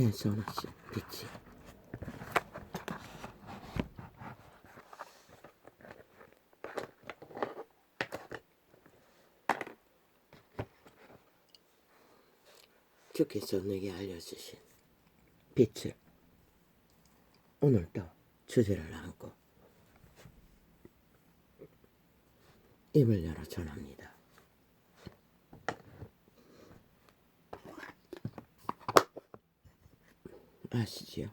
내 손없이 빛이 주께서 내게 알려주신 빛을 오늘도 주제를 안고 입을 열어 전합니다. 아시지요?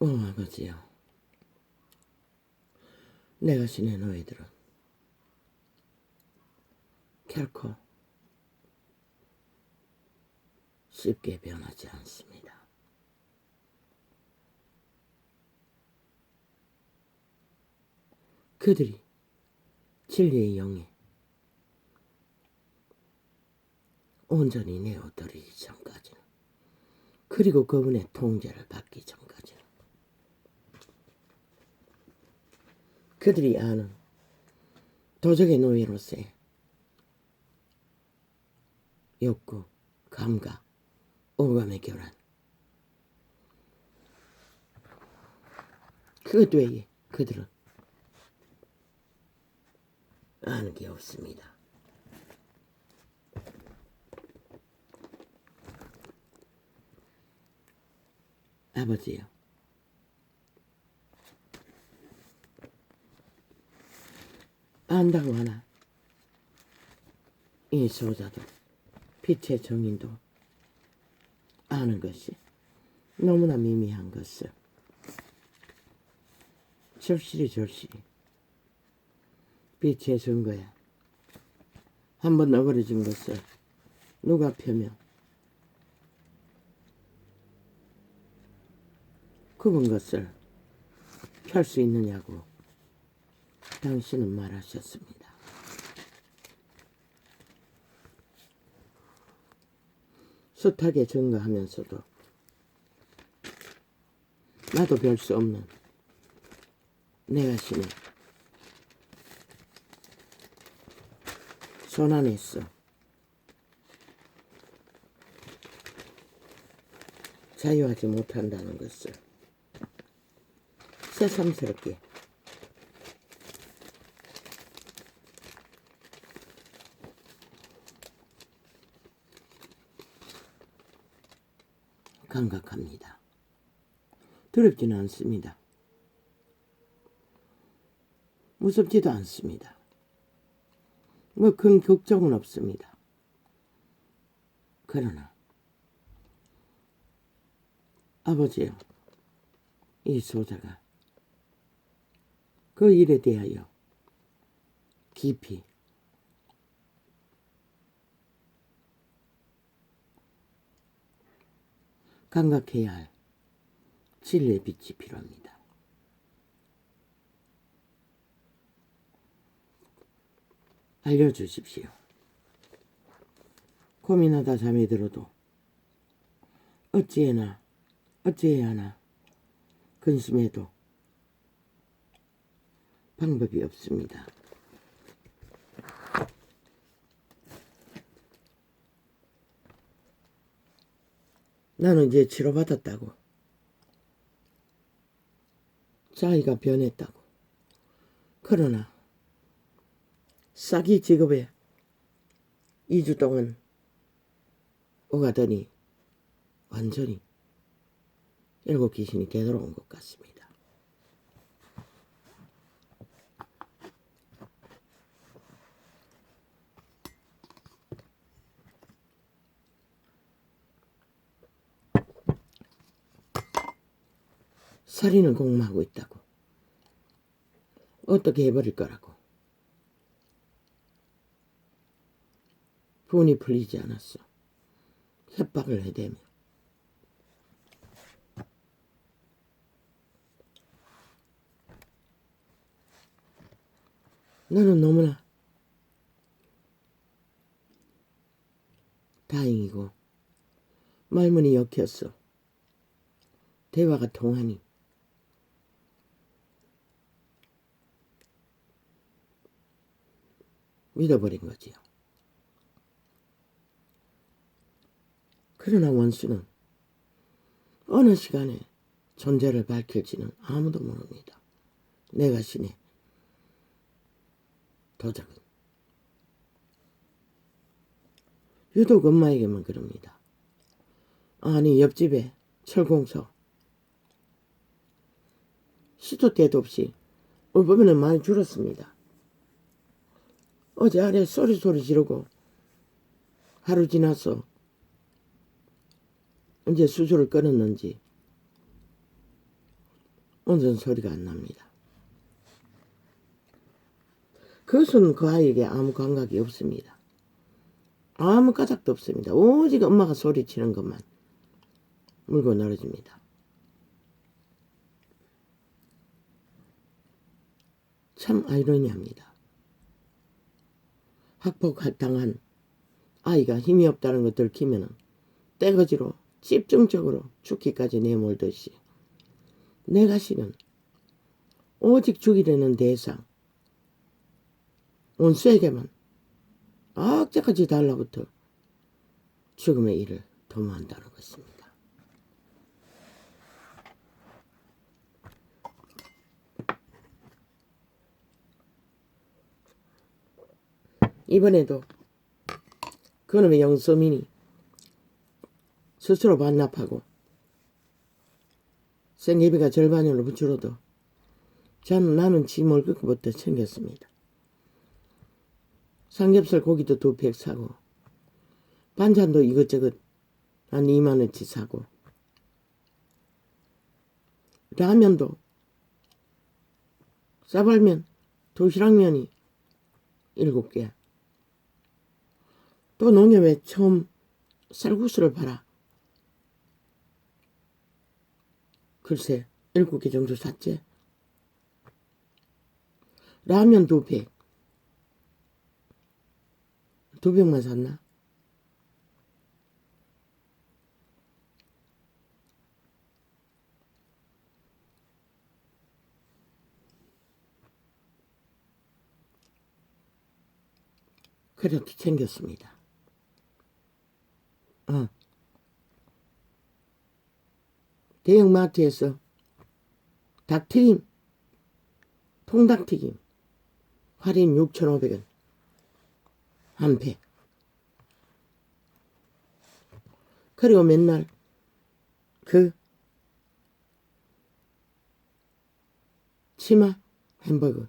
아버지요, 내가 신의 너희들은 결코 쉽게 변하지 않습니다. 그들이 진리의 영에 온전히 내어드리기 전까지는, 그리고 그분의 통제를 받기 전까지는, 그들이 아는 도적의 노예로서의 욕구, 감각, 오감의 교란, 그것 외에 그들은 아는 게 없습니다. 아버지요, 안다고 하나 이 소자도 빛의 정인도 아는 것이 너무나 미미한 것을 절실히 빛의 증거에 한번 어그러진 것을 누가 펴며 굽은 것을 펼 수 있느냐고 당신은 말하셨습니다. 숱하게 증거하면서도 나도 별 수 없는 내가 신의 손 안에 있어 자유하지 못한다는 것을 새삼스럽게 감각합니다. 두렵지는 않습니다. 무섭지도 않습니다. 뭐 큰 걱정은 없습니다. 그러나 아버지요, 이 소자가 그 일에 대하여 깊이 감각해야 할 진리의 빛이 필요합니다. 알려주십시오. 고민하다 잠이 들어도 어찌해야 하나 근심해도 방법이 없습니다. 나는 이제 치료받았다고, 자기가 변했다고. 그러나 싸기 직업에 2주 동안 오가더니 완전히 일곱 귀신이 되돌아온 것 같습니다. 살인을 공모하고 있다고. 어떻게 해버릴 거라고. 분이 풀리지 않았어. 협박을 해대며. 나는 너무나 다행이고 말문이 역혔어. 대화가 통하니 믿어버린 거지요. 그러나 원수는 어느 시간에 존재를 밝힐지는 아무도 모릅니다. 내가 신의 도적은. 유독 엄마에게만 그럽니다. 아니 옆집에 철공소 시도 때도 없이 올 봄에는 많이 줄었습니다. 어제 아래 소리 지르고 하루 지나서 이제 수술을 끊었는지 오늘은 소리가 안 납니다. 그것은 그 아이에게 아무 감각이 없습니다. 아무 까닭도 없습니다. 오직 엄마가 소리치는 것만 물고 늘어집니다. 참 아이러니합니다. 학폭당한 아이가 힘이 없다는 걸 들키면 떼거지로 집중적으로 죽기까지 내몰듯이 내가 신은 오직 죽이려는 대상 원수에게만 악재까지 달라붙어 죽음의 일을 도모한다는 것입니다. 이번에도 그놈의 영서민이 스스로 반납하고 생계비가 절반으로 줄어도 나는 지 먹을 것부터 챙겼습니다. 삼겹살 고기도 2팩 사고 반찬도 이것저것 한 2만원치 사고 라면도 싸발면 도시락면이 7개 또 농협에 처음 쌀국수를 팔아 글쎄 7개 정도 샀지. 라면 2팩 2병만 샀나? 그래도 챙겼습니다. 대형마트에서 닭튀김, 통닭튀김 할인 6,500원 한 팩. 그리고 맨날 그 치마 햄버거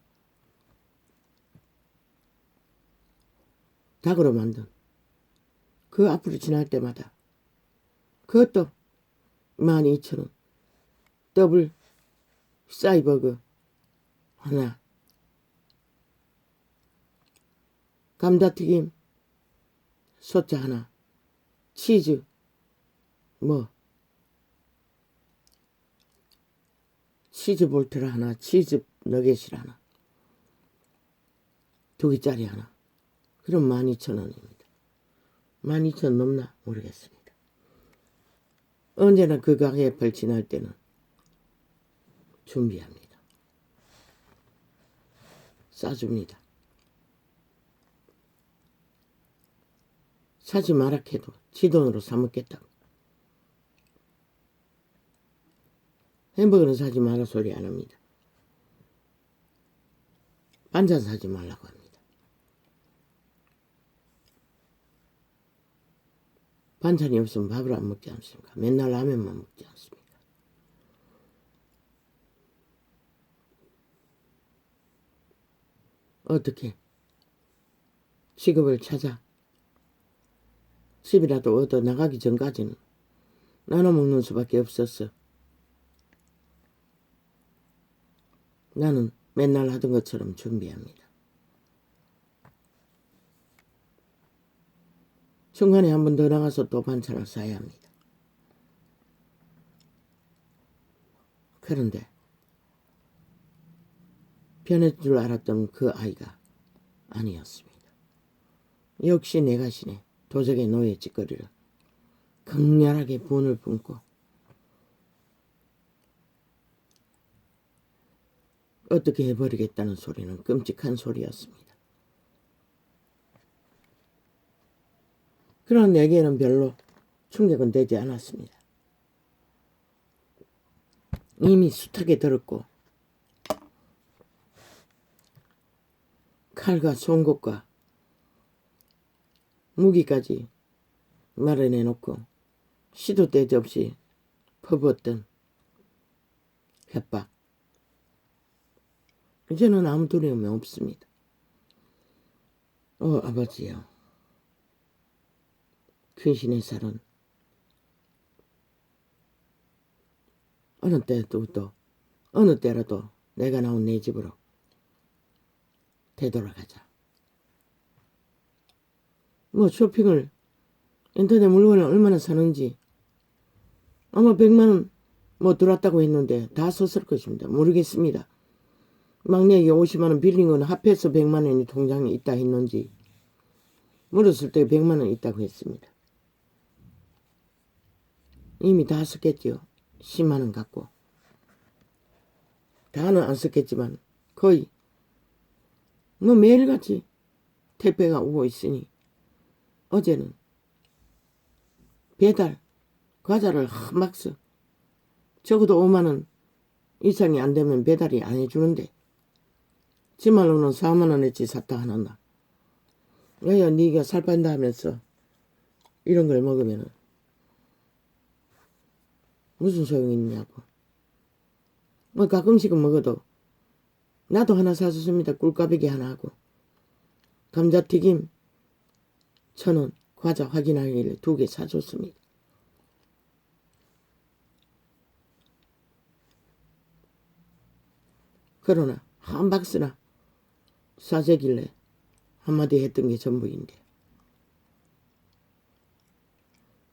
닭으로 만든 그 앞으로 지날 때마다 그것도 12,000원 더블 사이버거 하나 감자튀김 소자 하나 치즈 치즈 볼트를 하나 치즈 너겟을 하나 2개짜리 하나 그럼 12,000원입니다. 12,000원 넘나 모르겠습니다. 언제나 그 가게 벌친할 때는 준비합니다. 싸줍니다. 사지 마라 해도 지 돈으로 사먹겠다고. 햄버거는 사지 마라 소리 안 합니다. 반찬 사지 말라고 합니다. 반찬이 없으면 밥을 안 먹지 않습니까? 맨날 라면만 먹지 않습니까? 어떻게 직업을 찾아 집이라도 얻어 나가기 전까지는 나눠 먹는 수밖에 없었어. 나는 맨날 하던 것처럼 준비합니다. 중간에 한 번 더 나가서 또 반찬을 사야 합니다. 그런데 변할 줄 알았던 그 아이가 아니었습니다. 역시 내가 신의 도적의 노예 짓거리를 극렬하게 분을 품고 어떻게 해버리겠다는 소리는 끔찍한 소리였습니다. 그러나 내게는 별로 충격은 되지 않았습니다. 이미 숱하게 들었고 칼과 송곳과 무기까지 마련해놓고 시도 때도 없이 퍼부었던 협박. 이제는 아무 두려움이 없습니다. 아버지요. 근신의 살은 어느 때라도 내가 나온 내 집으로 되돌아가자. 쇼핑을 인터넷 물건을 얼마나 사는지 아마 100만원 들어왔다고 했는데 다 썼을 것입니다. 모르겠습니다. 막내에게 50만원 빌린 건 합해서 100만원이 통장에 있다 했는지 물었을 때 100만원 있다고 했습니다. 이미 다 썼겠지요. 10만원 갖고. 다는 안 썼겠지만 거의 매일같이 택배가 오고 있으니 어제는 배달 과자를 막 써. 적어도 5만원 이상이 안 되면 배달이 안 해주는데 지 말로는 4만원어치 샀다 하는다. 야야 니가 살 뺀다 하면서 이런 걸 먹으면 무슨 소용이 있냐고. 가끔씩은 먹어도 나도 하나 사줬습니다. 꿀까베기 하나 하고 감자튀김 1,000원 과자 확인하길래 2개 사줬습니다. 그러나 한 박스나 사재길래 한마디 했던 게 전부인데.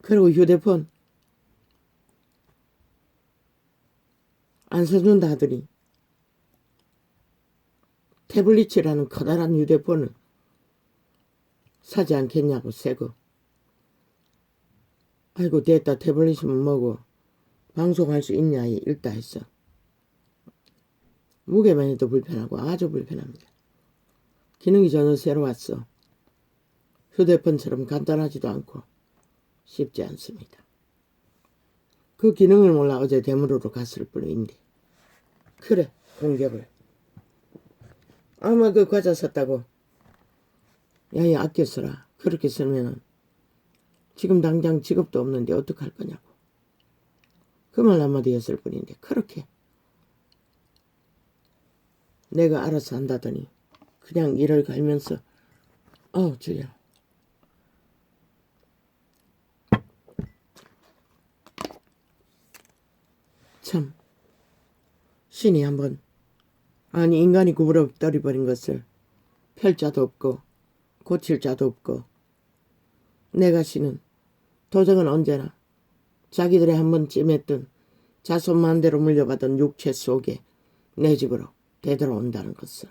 그리고 휴대폰 안 사준다 하더니 태블릿이라는 커다란 휴대폰을 사지 않겠냐고 새거. 아이고 됐다. 태블릿이면 뭐고 방송할 수 있냐 읽다 했어. 무게만 해도 불편하고 아주 불편합니다. 기능이 전혀 새로 왔어. 휴대폰처럼 간단하지도 않고 쉽지 않습니다. 그 기능을 몰라 어제 대물으로 갔을 뿐인데. 그래 공격을. 아마 그 과자 샀다고 야야 아껴 써라. 그렇게 쓰면은 지금 당장 직업도 없는데 어떡할 거냐고. 그 말 한마디 했을 뿐인데 그렇게 내가 알아서 한다더니 그냥 일을 갈면서 주야. 참 신이 한번 인간이 구부러뜨려버린 것을 펼 자도 없고 고칠 자도 없고 내가 신은 도적은 언제나 자기들의 한번 찜했던 자손만대로 물려받은 육체 속에 내 집으로 되돌아온다는 것을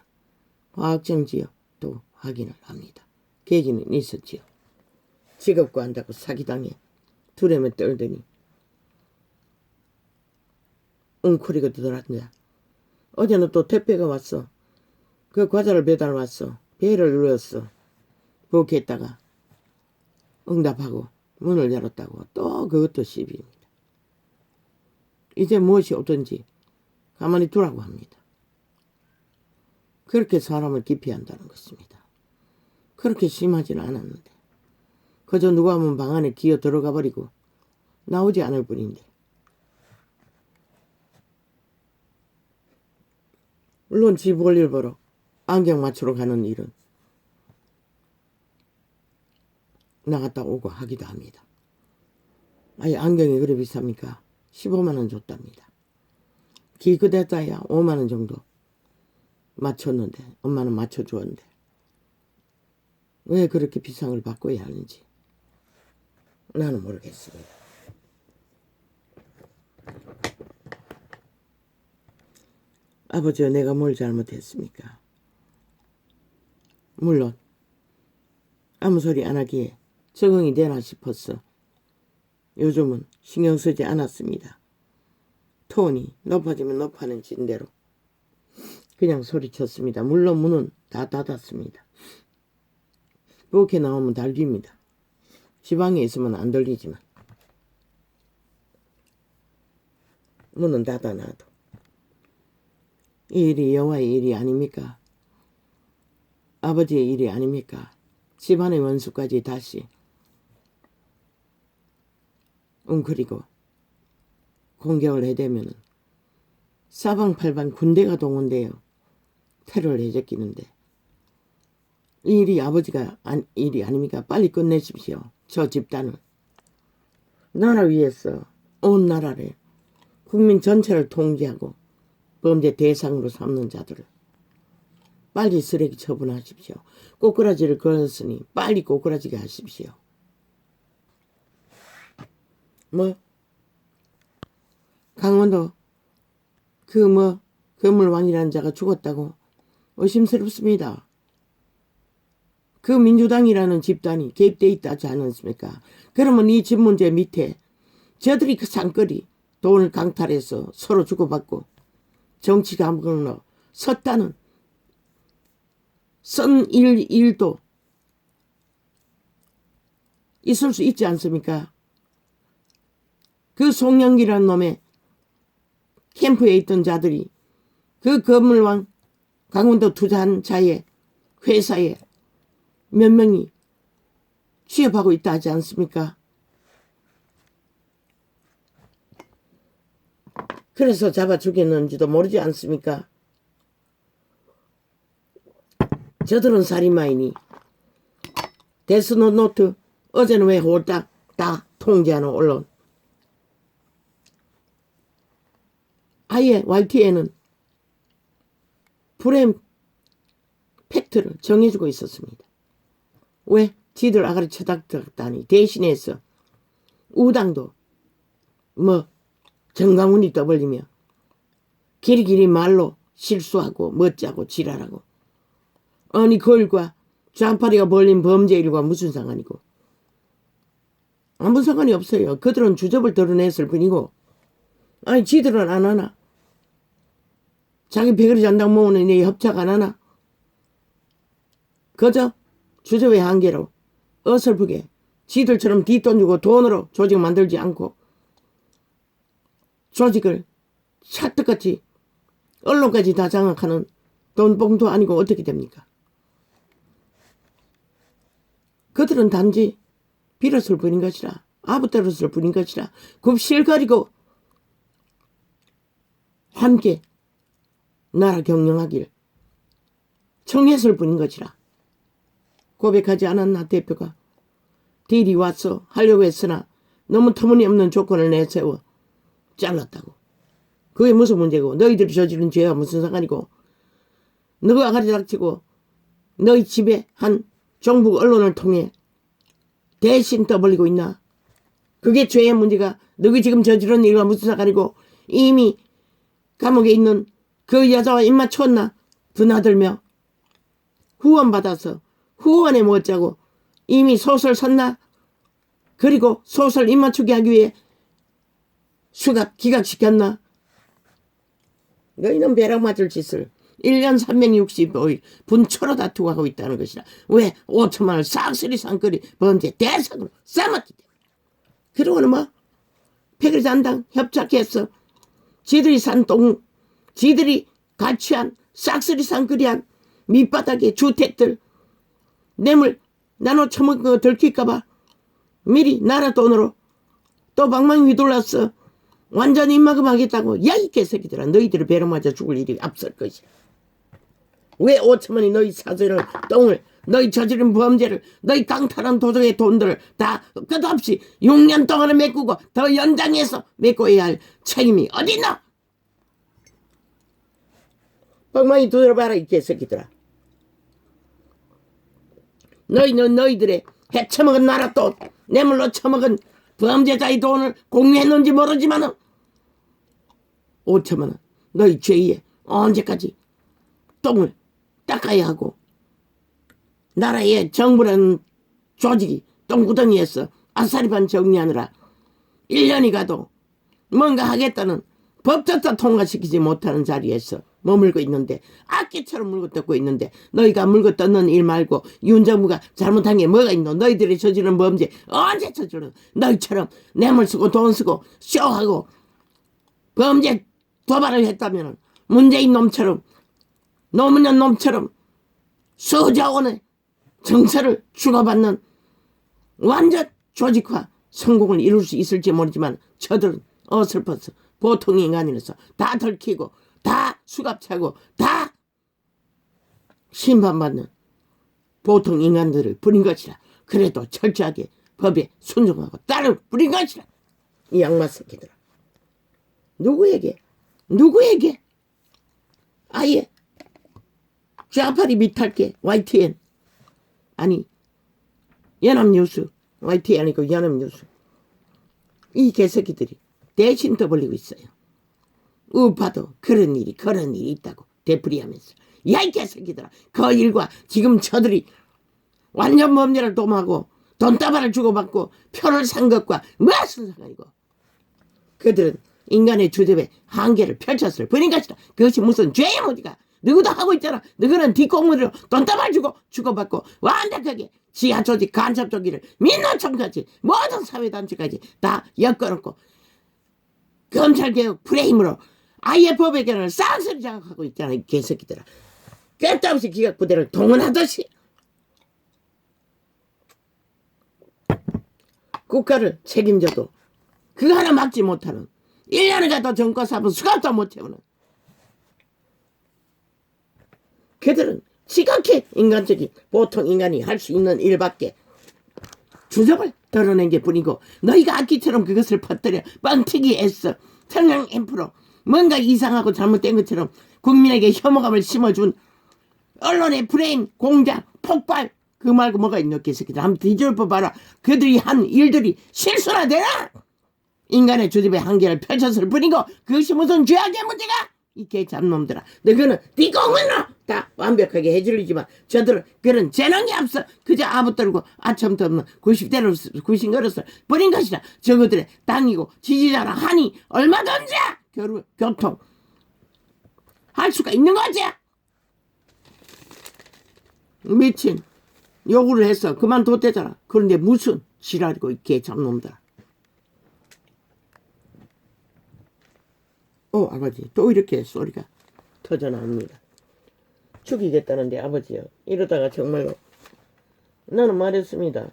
과학정지요 또 확인을 합니다. 계기는 있었지요. 직업과 한다고 사기당해 두려움에 떨더니 웅크리고 들어앉아. 어제는 또 택배가 왔어. 그 과자를 배달 왔어. 배를 눌렀어. 부엌에다가 응답하고 문을 열었다고 또 그것도 시비입니다. 이제 무엇이 오든지 가만히 두라고 합니다. 그렇게 사람을 기피한다는 것입니다. 그렇게 심하지는 않았는데 그저 누가 하면 방 안에 기어 들어가 버리고 나오지 않을 뿐인데 물론 지 볼일 보러 안경 맞추러 가는 일은 나갔다 오고 하기도 합니다. 아예 안경이 그래 비쌉니까? 15만원 줬답니다. 기껏했다야 5만원 정도 맞췄는데 엄마는 맞춰주었는데 왜 그렇게 비싼 걸 바꿔야 하는지 나는 모르겠습니다. 아버지와 내가 뭘 잘못했습니까? 물론 아무 소리 안 하기에 적응이 되나 싶었어. 요즘은 신경 쓰지 않았습니다. 톤이 높아지면 높아는 진대로 그냥 소리쳤습니다. 물론 문은 다 닫았습니다. 부엌에 나오면 달립니다. 지방에 있으면 안 들리지만 문은 닫아놔도 이 일이 여호와의 일이 아닙니까? 아버지의 일이 아닙니까? 집안의 원수까지 다시 웅크리고 공격을 해대면은 사방팔방 군대가 동원돼요. 테러를 해제끼는데 이 일이 아버지가 일이 아닙니까? 빨리 끝내십시오. 저 집단을. 나라 위해서 온 나라를 국민 전체를 통제하고 범죄 대상으로 삼는 자들을 빨리 쓰레기 처분하십시오. 꼬꾸라지를 걸었으니 빨리 꼬꾸라지게 하십시오. 강원도 건물왕이라는 자가 죽었다고 의심스럽습니다. 그 민주당이라는 집단이 개입되어 있다지 않았습니까? 그러면 이 집 문제 밑에 저들이 그 상거리 돈을 강탈해서 서로 주고받고 정치 감각으로 섰다는 선 일도 있을 수 있지 않습니까? 그 송영기라는 놈의 캠프에 있던 자들이 그 건물왕 강원도 투자한 자의 회사에 몇 명이 취업하고 있다 하지 않습니까? 그래서 잡아 죽였는지도 모르지 않습니까? 저들은 살인마이니 데스노트 어제는 왜 홀딱 다 통제하는 언론 아예 YTN은 프레임 팩트를 정해주고 있었습니다. 왜? 지들 아가리 쳐닥다니 대신해서 우당도 정강훈이 떠벌리며 길이길이 말로 실수하고 멋자고 지랄하고 아니 그일과 좌파리가 벌린 범죄일과 무슨 상관이고 아무 상관이 없어요. 그들은 주접을 드러냈을 뿐이고 아니 지들은 안 하나? 자기 배그리 잔당 모으는 애 협착 안 하나? 그저 주접의 한계로 어설프게 지들처럼 뒷돈 주고 돈으로 조직 만들지 않고 조직을 찰떡같이 언론까지 다 장악하는 돈봉투 아니고 어떻게 됩니까? 그들은 단지 빌었을 뿐인 것이라 아부때렸을 뿐인 것이라 굽실거리고 함께 나라 경영하길 청했을 뿐인 것이라 고백하지 않았나 대표가 딜이 와서 하려고 했으나 너무 터무니없는 조건을 내세워 잘랐다고. 그게 무슨 문제고 너희들이 저지른 죄와 무슨 상관이고 너가 아가리 닥치고 너희 집에 한 정부 언론을 통해 대신 떠벌리고 있나? 그게 죄의 문제가 너희 지금 저지른 일과 무슨 상관이고 이미 감옥에 있는 그 여자와 입맞췄나? 드나들며 후원받아서 후원에 못자고 이미 소설 썼나? 그리고 소설 입맞추게 하기 위해 수갑 기각시켰나? 너희는 벼락 맞을 짓을 1년 365일 분초로 다투고 하고 있다는 것이라. 왜? 5천만 원을 싹쓸이 상거리 범죄 대상으로 삼았기 때문에. 그러고는 패거리 잔당 협착해서 지들이 산 똥, 지들이 가취한 싹쓸이 상거리한 밑바닥의 주택들 뇌물 나눠 처먹은 거 들킬까봐 미리 나라 돈으로 또 방망이 휘둘렀어. 완전히 입막음하겠다고. 야 이 개새끼들아 너희들을 배로 맞아 죽을 일이 앞설 것이야. 왜 5천만이 너희 사죄를 똥을 너희 저지른 범죄를 너희 강탈한 도적의 돈들을 다 끝없이 6년 동안을 메꾸고 더 연장해서 메꿔야 할 책임이 어딨나? 방망이 두드려봐라 이 개새끼들아. 너희는 너희들의 해쳐먹은 나라 돈 뇌물로 처먹은 범죄자의 돈을 공유했는지 모르지만은 5천만 원 너희 죄에 언제까지 똥을 닦아야 하고 나라의 정부라는 조직이 똥구덩이에서 아사리반 정리하느라 1년이 가도 뭔가 하겠다는 법조차 통과시키지 못하는 자리에서 머물고 있는데 악기처럼 물고 뜯고 있는데 너희가 물고 뜯는 일 말고 윤정부가 잘못한 게 뭐가 있노? 너희들이 저지른 범죄 언제 저지른 너희처럼 뇌물 쓰고 돈 쓰고 쇼하고 범죄 도발을 했다면 문재인 놈처럼 노무현 놈처럼 수조 원의 정서를 주고받는 완전 조직화 성공을 이룰 수 있을지 모르지만 저들은 어설퍼서 보통 인간이라서 다 들키고 다 수갑차고 다 심판받는 보통 인간들을 부린 것이라. 그래도 철저하게 법에 순종하고 딸을 부린 것이라. 이 악마 새끼들아. 누구에게 아예 좌파리 밑할게 YTN 아니 연합뉴스 YTN 아니고 연합뉴스 이 개새끼들이 대신 떠벌리고 있어요. 우파도 그런 일이 있다고 되풀이하면서 야 이 개새끼들아 그 일과 지금 저들이 완전 범죄를 도모하고 돈다발을 주고받고 표를 산 것과 무슨 상관이고 그들은 인간의 주접에 한계를 펼쳤을 뿐인 것이다. 그것이 무슨 죄의 무지가 누구도 하고 있잖아. 너희는 뒷공무리로 돈다발 주고받고 완벽하게 지하 조직 간첩 조직을 민노총까지 모든 사회단체까지 다 엮어놓고 검찰개혁 프레임으로 아예 법의 개념을 쌍스리 장악하고 있잖아. 이 개새끼들아. 꿰따없이 기각부대를 동원하듯이 국가를 책임져도 그거 하나 막지 못하는 1년을 가도 정과사부 수갑도 못 채우는 그들은 지극히 인간적인 보통 인간이 할 수 있는 일밖에 주접을 드러낸 게 뿐이고 너희가 악기처럼 그것을 퍼뜨려 뻥튀기 애써 청량 앰프로 뭔가 이상하고 잘못된 것처럼 국민에게 혐오감을 심어준 언론의 브레인 공작 폭발 그 말고 뭐가 있노 개새끼들. 한번 뒤집어봐라. 그들이 한 일들이 실수나 되나? 인간의 주접의 한계를 펼쳤을 뿐이고 그것이 무슨 죄악의 문제가? 이 개잡놈들아. 너희는 네 공문으로 다 완벽하게 해줄리지만 저들은 그런 재능이 없어. 그저 아부 떨고 아첨도 없는 90대로 구신거렸을 뿐인 것이다. 저것들의 당이고 지지자라 하니 얼마든지 교통 할 수가 있는 거지. 미친 요구를 해서 그만뒀대잖아. 그런데 무슨 지랄이고 이 개잡놈들아. 아버지 또 이렇게 소리가 터져나옵니다. 죽이겠다는데 아버지요. 이러다가 정말로 나는 말했습니다.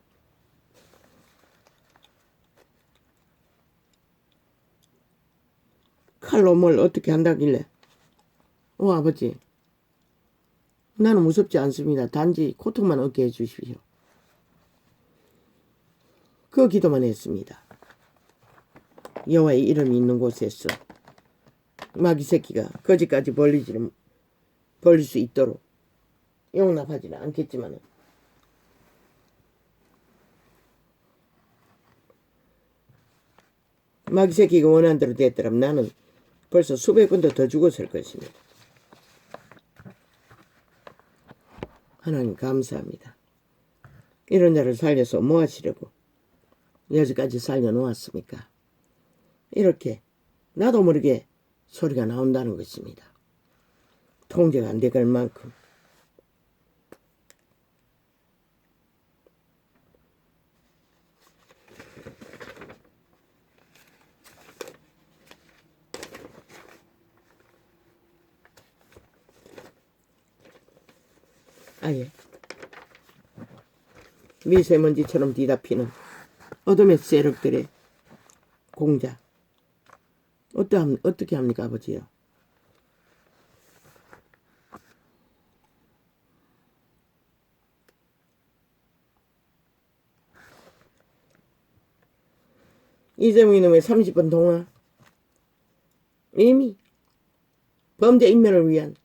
칼로 뭘 어떻게 한다길래 아버지 나는 무섭지 않습니다. 단지 고통만 얻게 해주십시오. 그 기도만 했습니다. 여호와의 이름이 있는 곳에서 마귀 새끼가 거지까지 벌릴 수 있도록 용납하지는 않겠지만 마귀 새끼가 원하는 대로 됐더라면 나는 벌써 수백 번도 더 죽었을 것입니다. 하나님 감사합니다. 이런 자를 살려서 뭐 하시려고 여기까지 살려놓았습니까? 이렇게 나도 모르게 소리가 나온다는 것입니다. 통제가 안 돼갈 만큼. 아예 미세먼지처럼 뒤덮이는 어둠의 세력들의 공작 어떻게 합니까 아버지요? 이재명 이놈의 30분 동안 이미 범죄 인멸을 위한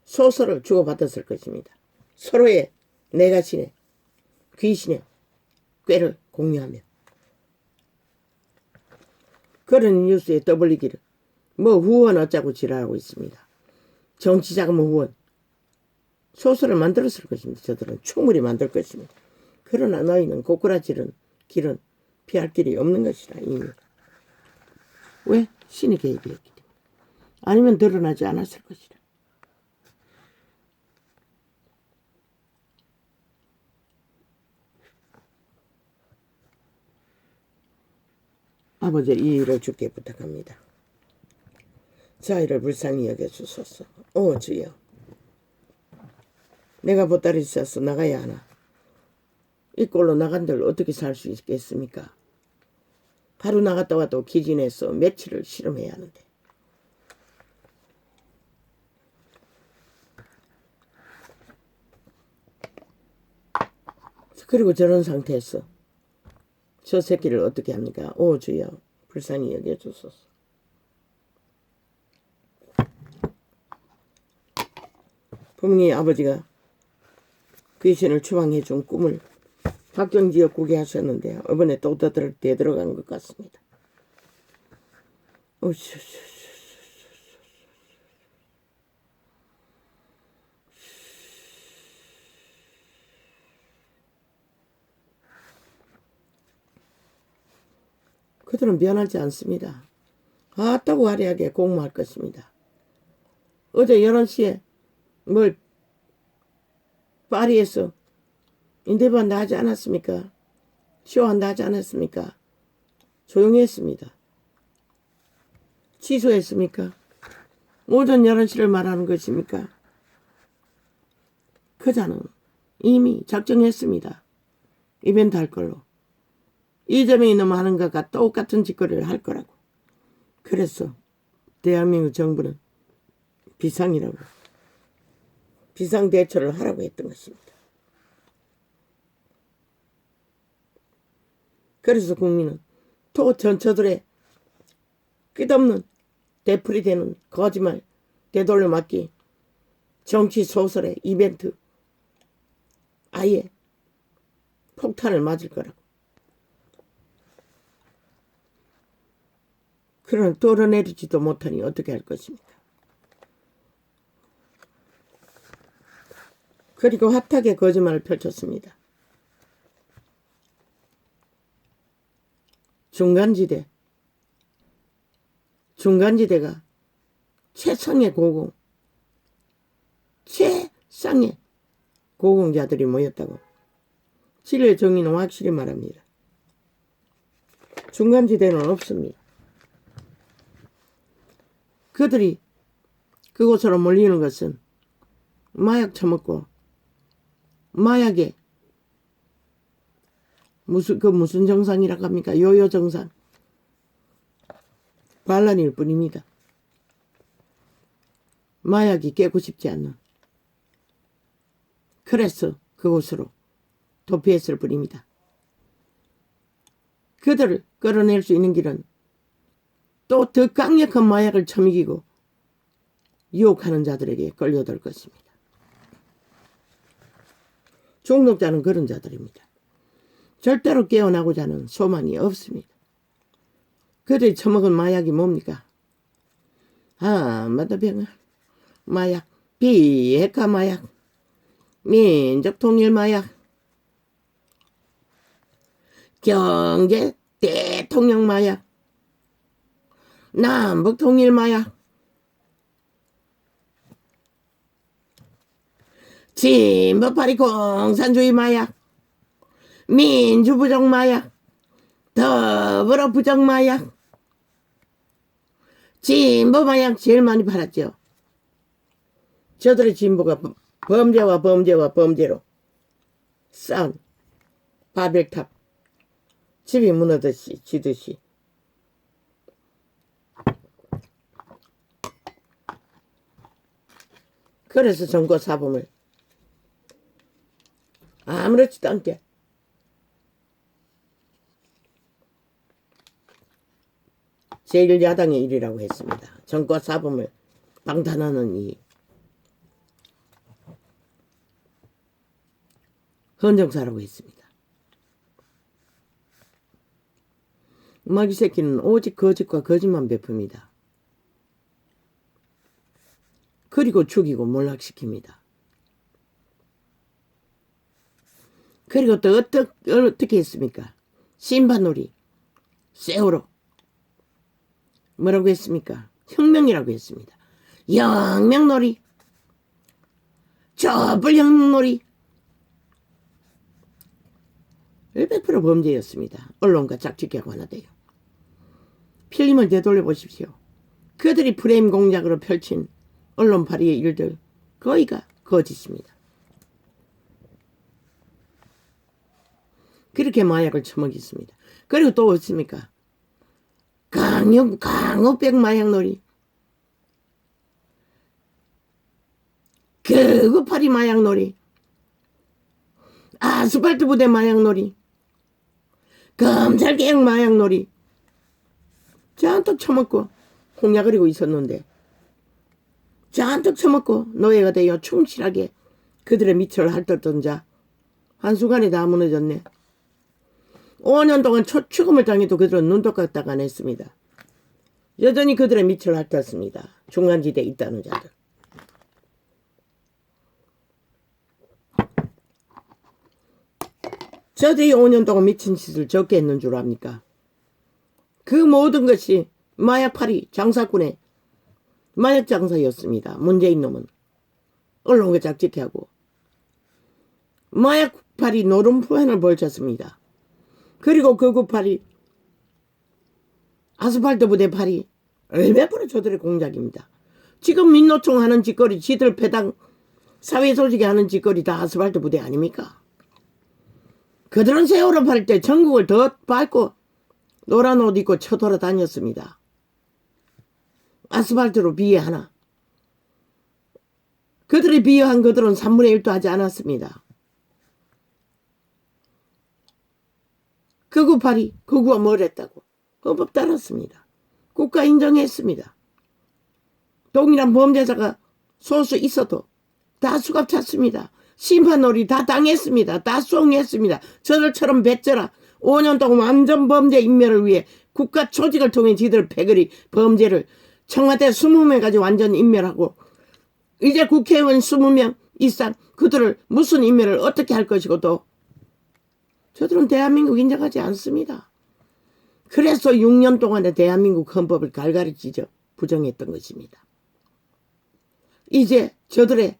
소설을 주고받았을 것입니다. 서로의 내가신의 귀신의 꾀를 공유하며 그런 뉴스에 떠벌리기를 후원 어쩌고 지랄하고 있습니다. 정치자금 후원 소설을 만들었을 것입니다. 저들은 충분히 만들 것입니다. 그러나 너희는 고꾸라지는 길은 피할 길이 없는 것이라 이미. 왜? 신의 개입이었기 때문에. 아니면 드러나지 않았을 것이라. 아버지 이 일을 주께 부탁합니다. 자의를 불쌍히 여겨주소서. 오 주여, 내가 보따리 싸서 나가야 하나. 이 꼴로 나간들 어떻게 살 수 있겠습니까? 하루 나갔다 와도 기진해서 며칠을 실험해야 하는데. 그리고 저런 상태에서 저 새끼를 어떻게 합니까? 오 주여, 불쌍히 여겨주소서. 부모님 아버지가 귀신을 추방해 준 꿈을 확정지어 꾸게 하셨는데 이번에 또 되들어간 것 같습니다. 그들은 변하지 않습니다. 아따고 화려하게 공모할 것입니다. 어제 11시에 뭘 파리에서 인터뷰한다 하지 않았습니까? 쇼한다 하지 않았습니까? 조용히 했습니다. 취소했습니까? 오전 11시를 말하는 것입니까? 그자는 이미 작정했습니다. 이벤트 할 걸로. 이재명이 너무 하는 것과 똑같은 짓거리를 할 거라고. 그래서 대한민국 정부는 비상이라고, 비상대처를 하라고 했던 것입니다. 그래서 국민은 또 전처들의 끝없는 되풀이되는 거짓말, 되돌려막기, 정치 소설의 이벤트, 아예 폭탄을 맞을 거라고. 그러나 뚫어내리지도 못하니 어떻게 할 것입니까? 그리고 핫하게 거짓말을 펼쳤습니다. 중간지대가 최상의 고공자들이 모였다고. 진리의 정의는 확실히 말합니다. 중간지대는 없습니다. 그들이 그곳으로 몰리는 것은 마약 처먹고 마약에 무슨 정상이라고 합니까? 요요 정상. 반란일 뿐입니다. 마약이 깨고 싶지 않는. 그래서 그곳으로 도피했을 뿐입니다. 그들을 끌어낼 수 있는 길은 또 더 강력한 마약을 처먹이고 유혹하는 자들에게 끌려들 것입니다. 중독자는 그런 자들입니다. 절대로 깨어나고자 하는 소망이 없습니다. 그들이 처먹은 마약이 뭡니까? 마더병 마약, 비핵화 마약, 민족통일 마약, 경제 대통령 마약, 남북통일 마약, 진보파리 공산주의 마약, 민주부정 마약, 더불어 부정 마약, 진보 마약 제일 많이 팔았죠. 저들의 진보가 범죄와 범죄로 쌓은 바벨탑, 집이 무너듯이 지듯이. 그래서 정권사범을 아무렇지도 않게 제1야당의 일이라고 했습니다. 정권사범을 방탄하는 이 헌정사라고 했습니다. 마귀 새끼는 오직 거짓과 거짓만 베풉니다. 그리고 죽이고 몰락시킵니다. 그리고 또 어떻게 했습니까? 심판놀이, 세월호. 뭐라고 했습니까? 혁명이라고 했습니다. 혁명놀이, 촛불 혁명놀이. 100% 범죄였습니다. 언론과 짝짓기하고 하나 돼요. 필름을 되돌려 보십시오. 그들이 프레임 공작으로 펼친 언론파리의 일들 거의가 거짓입니다. 그렇게 마약을 처먹였습니다. 그리고 또 어떻습니까? 강호백 마약놀이, 극우파리 마약놀이, 아스팔트 부대 마약놀이, 검찰개혁 마약놀이 잔뜩 처먹고 공약거리고 있었는데 잔뜩 처먹고 노예가 되어 충실하게 그들의 밑을 핥았던 자 한순간에 다 무너졌네. 5년 동안 초축음을 당해도 그들은 눈도 깎다 안 했습니다. 여전히 그들의 밑을 핥았습니다. 중간지대에 있다는 자들. 저들이 5년 동안 미친 짓을 적게 했는 줄 압니까? 그 모든 것이 마약파리 장사꾼의 마약 장사였습니다. 문재인 놈은 언론과 짝짓기 하고 마약파리 노름포현을 벌쳤습니다. 그리고 극우파리 아스팔트 부대 파리 얼마 벌어 저들의 공작입니다. 지금 민노총 하는 짓거리, 지들 배당 사회조직이 하는 짓거리 다 아스팔트 부대 아닙니까? 그들은 세월호 팔 때 전국을 더 밟고 노란 옷 입고 쳐돌아다녔습니다. 아스팔트로 비유하나. 그들이 비유한 그들은 3분의 1도 하지 않았습니다. 극우파리, 극우가 뭘 했다고? 헌법 따랐습니다. 국가 인정했습니다. 동일한 범죄자가 소수 있어도 다 수갑 찼습니다. 심판놀이 다 당했습니다. 다 수용했습니다. 저들처럼 뱉져라. 5년 동안 완전 범죄 인멸을 위해 국가 조직을 통해 지들 패거리 범죄를 청와대 20명 가지고 완전 인멸하고 이제 국회의원 20명 이상 그들을 무슨 인멸을 어떻게 할 것이고 또 저들은 대한민국 인정하지 않습니다. 그래서 6년 동안의 대한민국 헌법을 갈갈이 찢어 부정했던 것입니다. 이제 저들의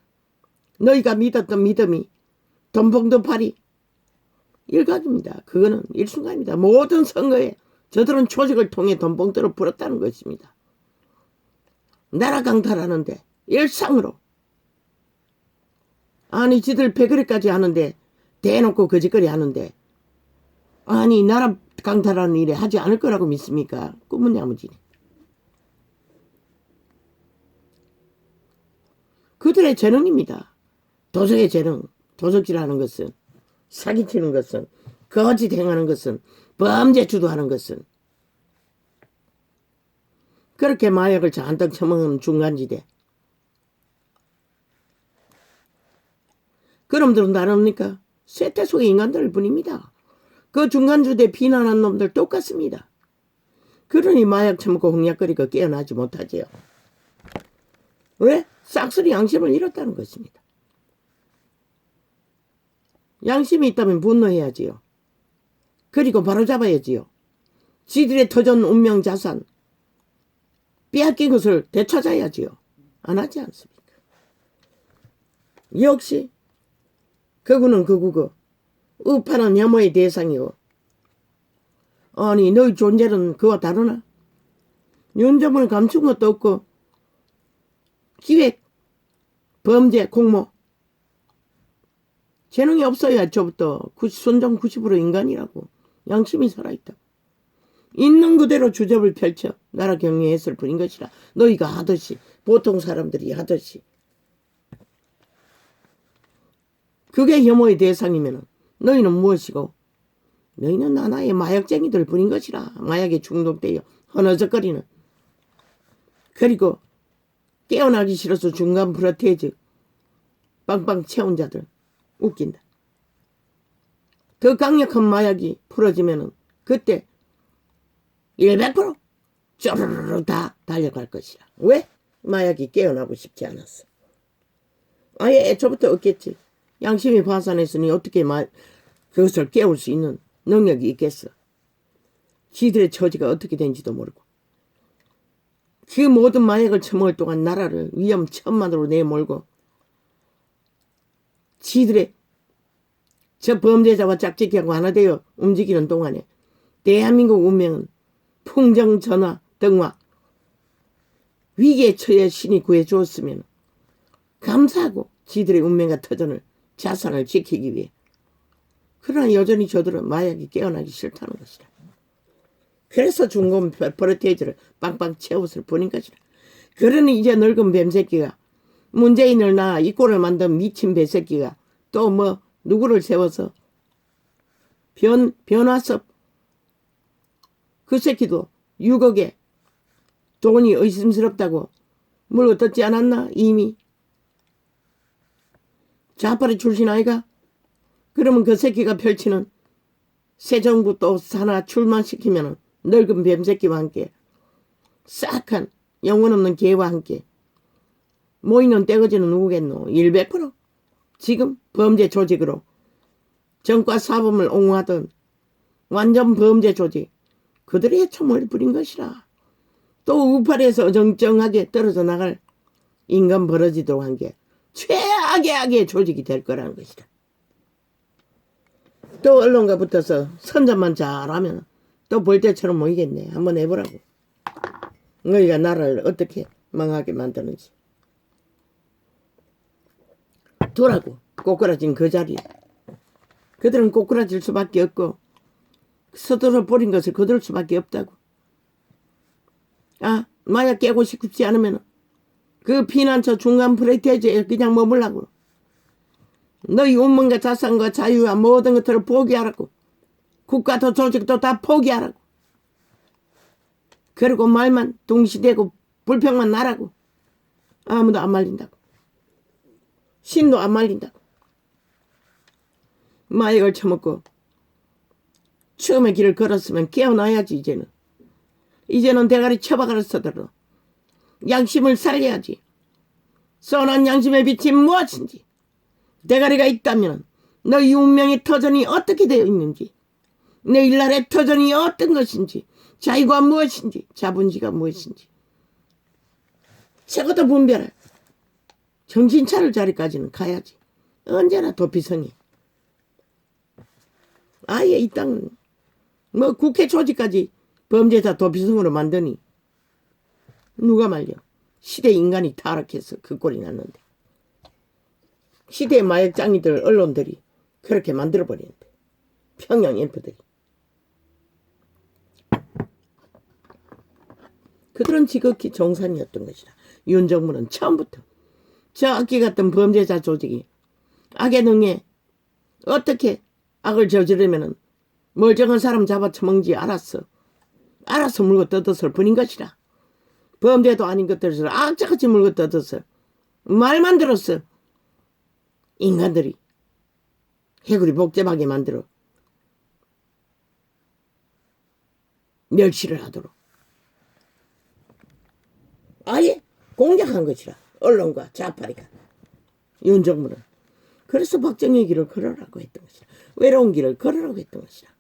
너희가 믿었던 믿음이 돈봉도파리 일각입니다. 그거는 일순간입니다. 모든 선거에 저들은 조직을 통해 돈봉도를 불었다는 것입니다. 나라 강탈하는데 일상으로 아니 지들 배그리까지 하는데 대놓고 거짓거리 하는데 아니 나라 강탈하는 일에 하지 않을 거라고 믿습니까? 꿈은 야무지네. 그들의 재능입니다. 도적의 재능, 도적질하는 것은 사기치는 것은 거짓 행하는 것은 범죄 주도하는 것은 그렇게 마약을 잔뜩 처먹는 중간지대. 그놈들은 다릅니까? 쇠퇴 속의 인간들 뿐입니다. 그 중간지대 비난한 놈들 똑같습니다. 그러니 마약 처먹고 홍약거리고 깨어나지 못하지요. 왜? 싹쓸이 양심을 잃었다는 것입니다. 양심이 있다면 분노해야지요. 그리고 바로잡아야지요. 지들의 터전 운명 자산 빼앗긴 것을 되찾아야지요. 안 하지 않습니까? 역시 그구는 그구고 우파는 혐오의 대상이고 아니 너희 존재는 그와 다르나? 윤정을 감춘 것도 없고 기획, 범죄, 공모 재능이 없어야 저부터 순정 90% 인간이라고 양심이 살아있다. 있는 그대로 주접을 펼쳐 나라 경영했을 뿐인 것이라 너희가 하듯이 보통 사람들이 하듯이 그게 혐오의 대상이면 너희는 무엇이고 너희는 하나의 마약쟁이들 뿐인 것이라 마약에 중독되어 허너적거리는 그리고 깨어나기 싫어서 중간 프로테이즈 빵빵 채운 자들 웃긴다. 더 강력한 마약이 풀어지면은 그때 100% 쪼르르르 다 달려갈 것이라. 왜? 마약이 깨어나고 싶지 않았어. 아예 애초부터 없겠지. 양심이 파산했으니 어떻게 그것을 깨울 수 있는 능력이 있겠어. 지들의 처지가 어떻게 된지도 모르고. 그 모든 마약을 처먹을 동안 나라를 위험 천만으로 내몰고 지들의 저 범죄자와 짝짓기하고 하나 되어 움직이는 동안에 대한민국 운명은 풍정전화 등화. 위기에 처해 신이 구해주었으면 감사하고 지들의 운명과 터전을 자산을 지키기 위해. 그러나 여전히 저들은 마약이 깨어나기 싫다는 것이다. 그래서 중금 포르테이즈를 빵빵 채웠을 뿐인 것이다. 그러니 이제 늙은 뱀새끼가 문재인을 낳아 이 꼴을 만든 미친 배새끼가 또 뭐 누구를 세워서 변화섭 그 새끼도 6억에 돈이 의심스럽다고 뭘 얻었지 않았나 이미. 좌파리 출신 아이가? 그러면 그 새끼가 펼치는 새 정부 또 하나 출마시키면 늙은 뱀새끼와 함께 싹한 영혼 없는 개와 함께 모이는 떼거지는 누구겠노? 100% 지금 범죄 조직으로 정과 사범을 옹호하던 완전 범죄 조직 그들의 해초물 부린 것이라. 또 우파리에서 어정쩡하게 떨어져 나갈 인간 벌어지도록 한 게 최악의 악의 조직이 될 거라는 것이다. 또 언론과 붙어서 선전만 잘하면 또 벌떼처럼 모이겠네. 한번 해보라고. 너희가 나라를 어떻게 망하게 만드는지. 두라고. 꼬꾸라진 그 자리에. 그들은 꼬꾸라질 수밖에 없고 서둘러 버린 것을 거둘 수밖에 없다고. 아, 마약 깨고 싶지 않으면 그 피난처 중간 프레테이즈에 그냥 머물라고. 너희 운명과 자산과 자유와 모든 것들을 포기하라고. 국가도 조직도 다 포기하라고. 그리고 말만 둥시대고 불평만 나라고. 아무도 안 말린다고. 신도 안 말린다고. 마약을 처먹고 처음에 길을 걸었으면 깨어나야지. 이제는 대가리 처박아를 서들어 양심을 살려야지. 선한 양심의 빛이 무엇인지, 대가리가 있다면 너희 운명의 터전이 어떻게 되어 있는지, 내일날의 터전이 어떤 것인지, 자유가 무엇인지, 자본주의가 무엇인지 적어도 분별할 정신 차릴 자리까지는 가야지. 언제나 도피성이. 아예 이 땅은 뭐 국회 조직까지 범죄자 도피성으로 만드니 누가 말려. 시대 인간이 타락해서 그 꼴이 났는데. 시대의 마약장이들 언론들이 그렇게 만들어버리는데. 평양 엠프들이. 그들은 지극히 정산이었던 것이다. 윤 정부는 처음부터 저 악기 같은 범죄자 조직이 악의 능에 어떻게 악을 저지르면 멀쩡한 사람 잡아 처먹는지 알았어 물고 뜯었을 뿐인 것이라. 범죄도 아닌 것들을 악자같이 물고 뜯었어. 말만 들었어. 인간들이 해구리 복잡하게 만들어 멸시를 하도록 아예 공격한 것이라. 언론과 좌파리가. 윤 정부는. 그래서 박정희 길을 걸으라고 했던 것이라. 외로운 길을 걸으라고 했던 것이라.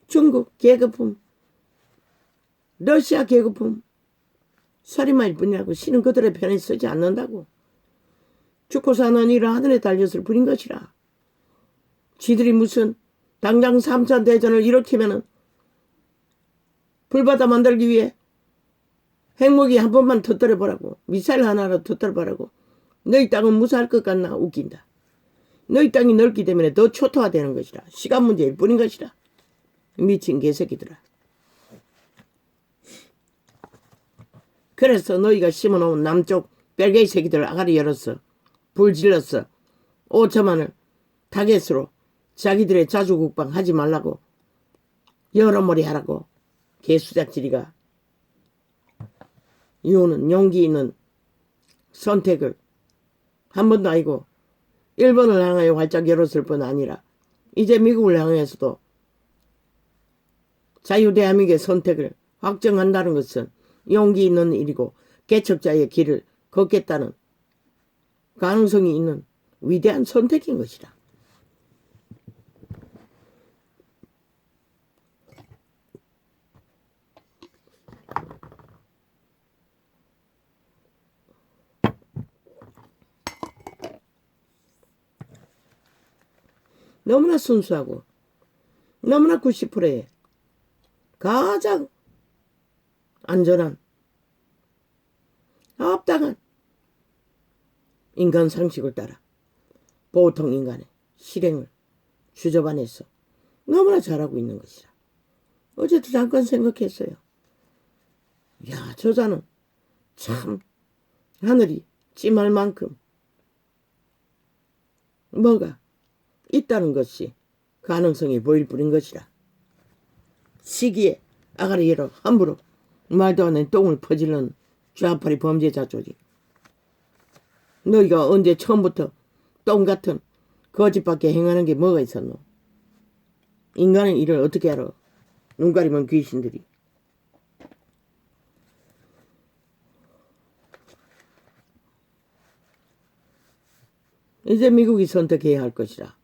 중국 계급품, 러시아 계급품 살인마일 뿐이라고. 신은 그들의 편에 서지 않는다고. 죽고 사는 일을 하늘에 달렸을 뿐인 것이라. 지들이 무슨 당장 3차 대전을 일으키면은 불바다 만들기 위해 핵무기 한 번만 터뜨려보라고. 미사일 하나로 터뜨려보라고. 너희 땅은 무사할 것 같나? 웃긴다. 너희 땅이 넓기 때문에 더 초토화되는 것이라. 시간 문제일 뿐인 것이라. 미친 개새끼들아. 그래서 너희가 심어놓은 남쪽 별개의 새끼들 아가리 열었어. 불 질렀어. 5천만을 타겟으로 자기들의 자주국방 하지 말라고. 여러머리 하라고. 개수작질이가. 이유는 용기 있는 선택을 한 번도 아니고 일본을 향하여 활짝 열었을 뿐 아니라 이제 미국을 향해서도 자유대한민국의 선택을 확정한다는 것은 용기 있는 일이고 개척자의 길을 걷겠다는 가능성이 있는 위대한 선택인 것이다. 너무나 순수하고 너무나 90%의 가장 안전한 합당한 인간 상식을 따라 보통 인간의 실행을 주저반해서 너무나 잘하고 있는 것이라. 어제도 잠깐 생각했어요. 야, 저자는 참 하늘이 찜할 만큼 뭐가 있다는 것이 가능성이 보일 뿐인 것이라. 시기에 아가리로 함부로 말도 안 되는 똥을 퍼질는 좌파리 범죄자 조직. 너희가 언제 처음부터 똥같은 거짓밖에 행하는 게 뭐가 있었노? 인간의 일을 어떻게 알아? 눈 가리면 귀신들이. 이제 미국이 선택해야 할 것이라.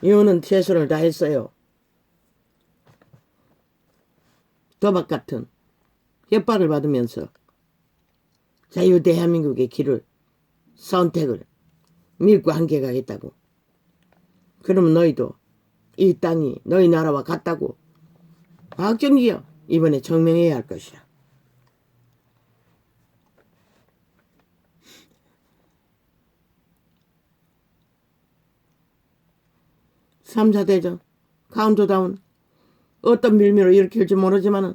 이혼은 최선을 다했어요. 도박 같은 협박을 받으면서 자유 대한민국의 길을 선택을 미국과 함께 가겠다고. 그러면 너희도 이 땅이 너희 나라와 같다고 박정기여 이번에 증명해야 할 것이라. 3차 대전 카운트다운 어떤 밀미로 일으킬지 모르지만은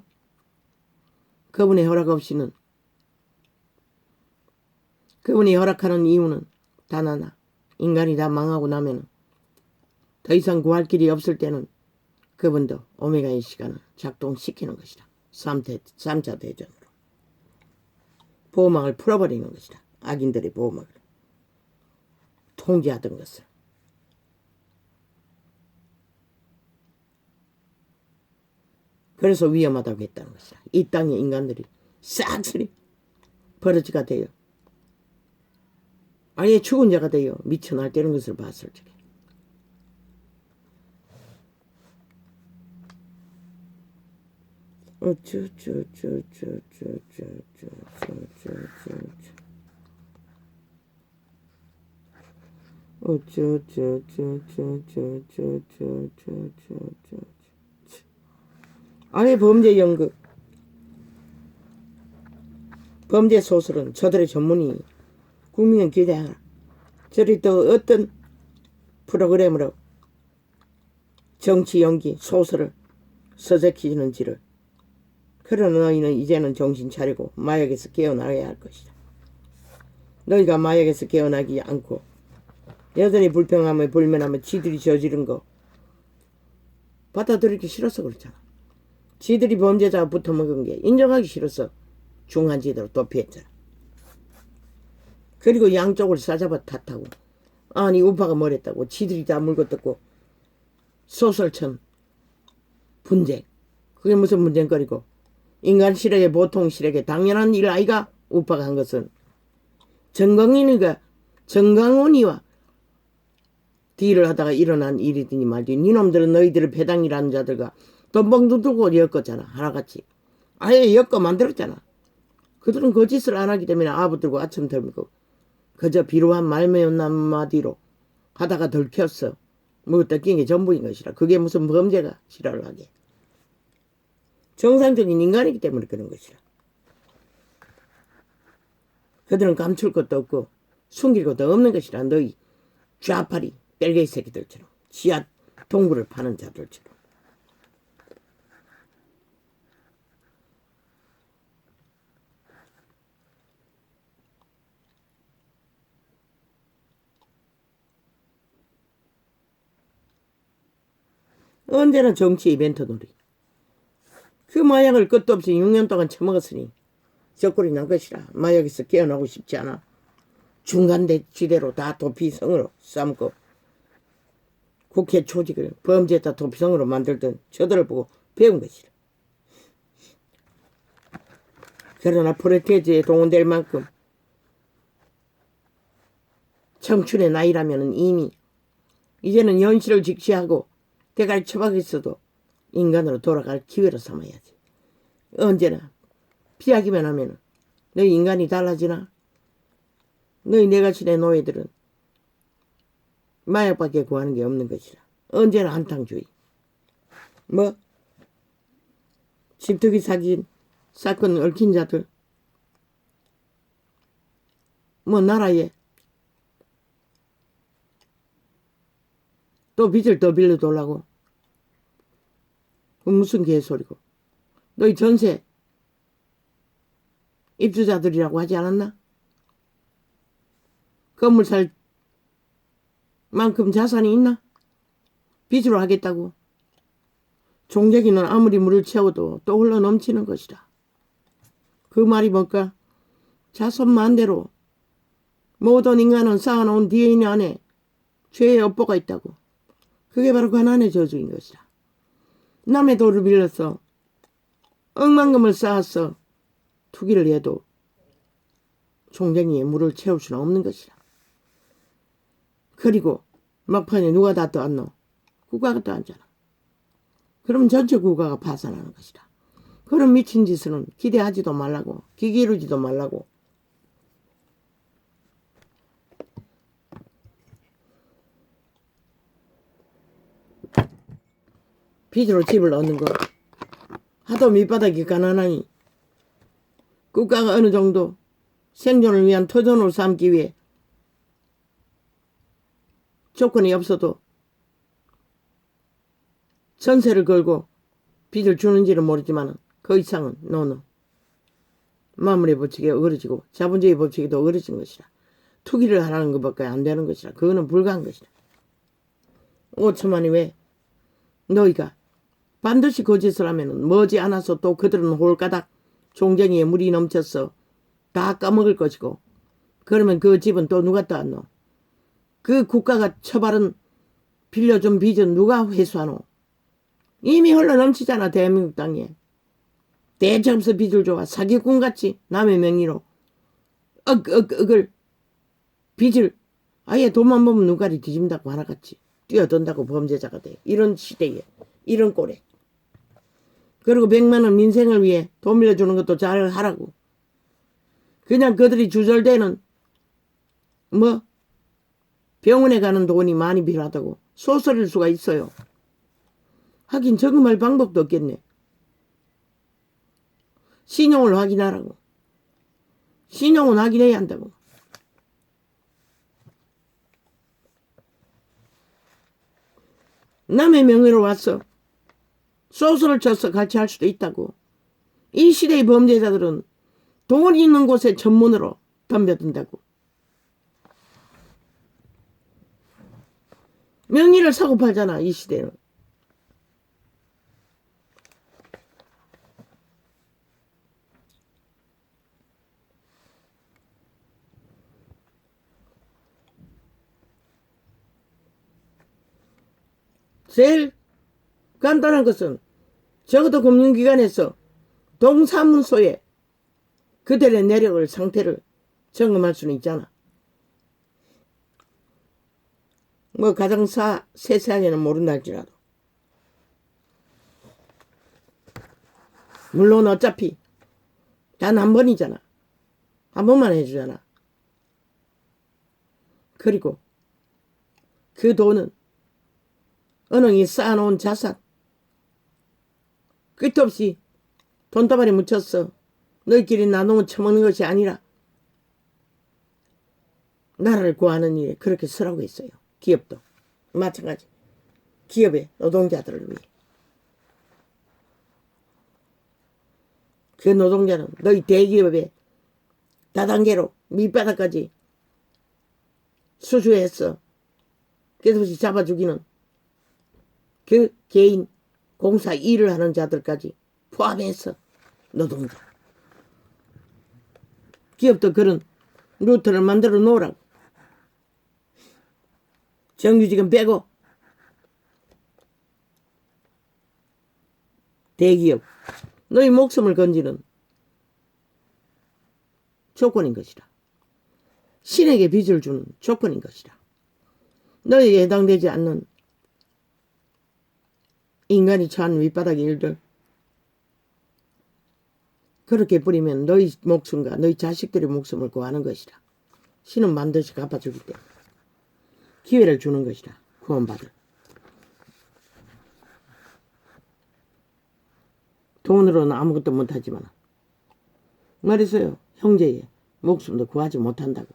그분의 허락 없이는, 그분이 허락하는 이유는 단 하나. 인간이 다 망하고 나면은 더 이상 구할 길이 없을 때는 그분도 오메가의 시간을 작동시키는 것이다. 3차 대전으로 보호막을 풀어버리는 것이다. 악인들의 보호막을 통제하던 것을. 그래서 위험하다고 했다는 것이다. 이 땅의 인간들이 싹쓸이 버러지가 돼요. 아예 죽은 자가 돼요. 미쳐 날뛰는 것을 봤을 적에. 아예 범죄 연극, 범죄 소설은 저들의 전문이. 국민은 기대하라. 저리 또 어떤 프로그램으로 정치 연기 소설을 서적히는지를. 그러나 너희는 이제는 정신 차리고 마약에서 깨어나야 할 것이다. 너희가 마약에서 깨어나지 않고 여전히 불평하며 불면하며 지들이 저지른 거 받아들이기 싫어서 그렇잖아. 지들이 범죄자가 붙어먹은 게 인정하기 싫어서 중한지대로 도피했잖아. 그리고 양쪽을 싸잡아 탓하고, 아니 우파가 뭐랬다고 지들이 다 물고 뜯고 소설천 분쟁, 그게 무슨 분쟁거리고. 인간 실력의 보통 실력의 당연한 일 아이가. 우파가 한 것은 정강훈이와 딜을 하다가 일어난 일이더니 말이지. 니놈들은 너희들을 배당이라는 자들과 돈봉도 들고 엮었잖아. 하나같이 아예 엮어 만들었잖아. 그들은 거짓을 안 하기 때문에 아부들고 아첨 덜고 그저 비루한 말매운 한마디로 하다가 들켰어. 뭐 뜯긴 게 전부인 것이라. 그게 무슨 범죄가 지랄을 하게. 정상적인 인간이기 때문에 그런 것이라. 그들은 감출 것도 없고 숨길 것도 없는 것이라. 너희 좌파리 뺄개이 새끼들처럼, 지하 동굴을 파는 자들처럼. 언제나 정치 이벤트 놀이. 그 마약을 끝도 없이 6년 동안 처먹었으니 적골이 난 것이라. 마약에서 깨어나고 싶지 않아. 중간지대로 다 도피성으로 삼고 국회 조직을 범죄자 도피성으로 만들던 저들을 보고 배운 것이라. 그러나 프로테지에 동원될 만큼 청춘의 나이라면 이미 이제는 현실을 직시하고 대가리 처박있어도 인간으로 돌아갈 기회로 삼아야지. 언제나 피하기만 하면 너희 인간이 달라지나? 너희 내가신의 노예들은 마약밖에 구하는 게 없는 것이라. 언제나 한탕주의. 뭐 집투기 사기 사건 얽힌 자들, 뭐 나라에 또 빚을 더 빌려달라고. 그 무슨 개소리고. 너희 전세 입주자들이라고 하지 않았나? 건물 살 만큼 자산이 있나? 빚으로 하겠다고. 종재기는 아무리 물을 채워도 또 흘러 넘치는 것이다. 그 말이 뭘까? 자손만대로 모든 인간은 쌓아놓은 DNA 안에 죄의 업보가 있다고. 그게 바로 가난의 저주인 것이다. 남의 돈을 빌려서 억만금을 쌓아서 투기를 해도 종쟁이에 물을 채울 수는 없는 것이다. 그리고 막판에 누가 다 떠안노? 국가가 떠안잖아. 그러면 전체 국가가 파산하는 것이다. 그런 미친 짓은 기대하지도 말라고, 기기르지도 말라고. 빚으로 집을 얻는 거. 하도 밑바닥이 가난하니 국가가 어느 정도 생존을 위한 터전으로 삼기 위해 조건이 없어도 전세를 걸고 빚을 주는지는 모르지만 그 이상은 노노. 마무리 법칙에 어그러지고 자본주의 법칙에도 어그러진 것이라. 투기를 하라는 것밖에 안 되는 것이라. 그거는 불가한 것이라. 5천만이 왜 너희가 반드시 거짓을 하면 머지않아서 또 그들은 홀가닥 종쟁이에 물이 넘쳐서 다 까먹을 것이고, 그러면 그 집은 또 누가 떠안노? 그 국가가 처발은 빌려준 빚은 누가 회수하노? 이미 흘러 넘치잖아. 대한민국 땅에. 대처없어 빚을 줘와 사기꾼같이 남의 명의로 억을 빚을 아예 돈만 보면 눈깔이 뒤집는다고 하나같이 뛰어든다고 범죄자가 돼. 이런 시대에 이런 꼴에. 그리고 100만 원 민생을 위해 돈 빌려주는 것도 잘 하라고. 그냥 그들이 주절되는 뭐 병원에 가는 돈이 많이 필요하다고 소설일 수가 있어요. 하긴 저금할 방법도 없겠네. 신용을 확인하라고. 신용은 확인해야 한다고. 남의 명의로 와서 소설을 쳐서 같이 할 수도 있다고. 이 시대의 범죄자들은 돈 있는 곳에 전문으로 덤벼든다고. 명의를 사고 팔잖아. 이 시대는. 제일 간단한 것은 적어도 금융기관에서 동사무소에 그들의 내력을 상태를 점검할 수는 있잖아. 뭐 가장 세세하게는 모른다 할지라도. 물론 어차피 단 한 번이잖아. 한 번만 해주잖아. 그리고 그 돈은 은행이 쌓아놓은 자산, 끝없이 돈다발에 묻혀서 너희끼리 나누면 처먹는 것이 아니라 나라를 구하는 일에 그렇게 쓰라고 했어요. 기업도 마찬가지. 기업의 노동자들을 위해. 그 노동자는 너희 대기업의 다단계로 밑바닥까지 수주해서 끝없이 잡아 죽이는 그 개인 공사 일을 하는 자들까지 포함해서 노동자. 기업도 그런 루트를 만들어 놓으라고. 정규직은 빼고 대기업 너희 목숨을 건지는 조건인 것이다. 신에게 빚을 주는 조건인 것이다. 너희에게 해당되지 않는 인간이 처한 윗바닥의 일들 그렇게 뿌리면 너희 목숨과 너희 자식들의 목숨을 구하는 것이다. 신은 반드시 갚아주기 때문에 기회를 주는 것이다. 구원받을. 돈으로는 아무것도 못하지만 말했어요. 형제의 목숨도 구하지 못한다고.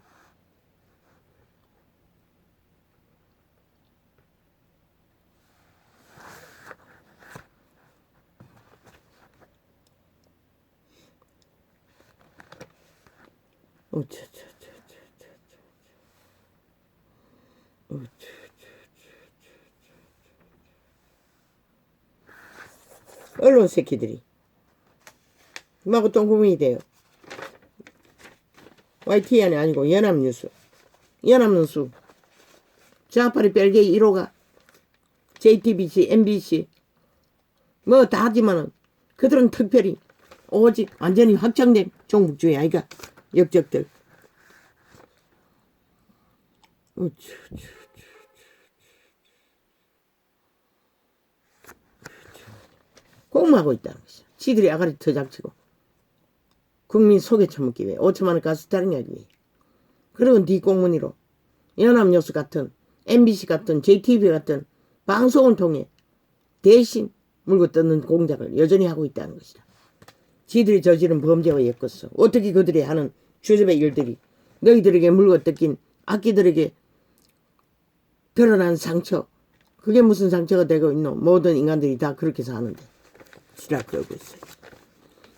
언론 새끼들이 마구 똥구멍이 돼요. YTN이 아니고 연합뉴스. 연합뉴스. 좌파리 벨기에 1호가 JTBC, MBC 뭐 다 하지만은 그들은 특별히 오직 완전히 확정된 종북주의 아이가 역적들. 공모하고 있다는 것이야. 지들이 아가리 터작치고 국민 속에 처먹기 위해 5천만 원 가스타링 하기 위해. 그리고 네 공문이로 연합뉴스 같은 MBC 같은 JTBC 같은 방송을 통해 대신 물고 뜯는 공작을 여전히 하고 있다는 것이다. 지들이 저지른 범죄와 엮었어. 어떻게 그들이 하는 주접의 일들이 너희들에게 물고 뜯긴 악기들에게 드러난 상처, 그게 무슨 상처가 되고 있노? 모든 인간들이 다 그렇게 사는데 지랄 떨고 있어요.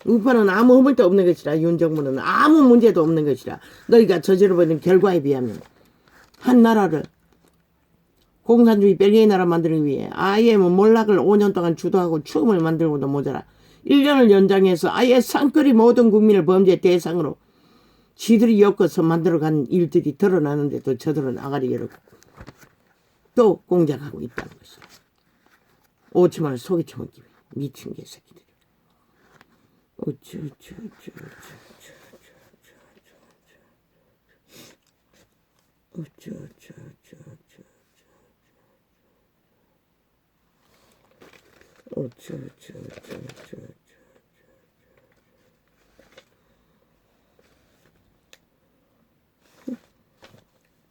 우파는 아무 허물도 없는 것이라. 윤정부는 아무 문제도 없는 것이라. 너희가 저질러버린 결과에 비하면 한 나라를 공산주의 벨기에 나라 만들기 위해 아예 몰락을 5년 동안 주도하고 추금을 만들고도 모자라 1년을 연장해서 아예 상거리 모든 국민을 범죄 대상으로 지들이 엮어서 만들어간 일들이 드러나는데도 저들은 아가리 열고 또 공작하고 있다는 것이야. 5천만 원 속에 처먹기 위해. 미친 개새끼들이.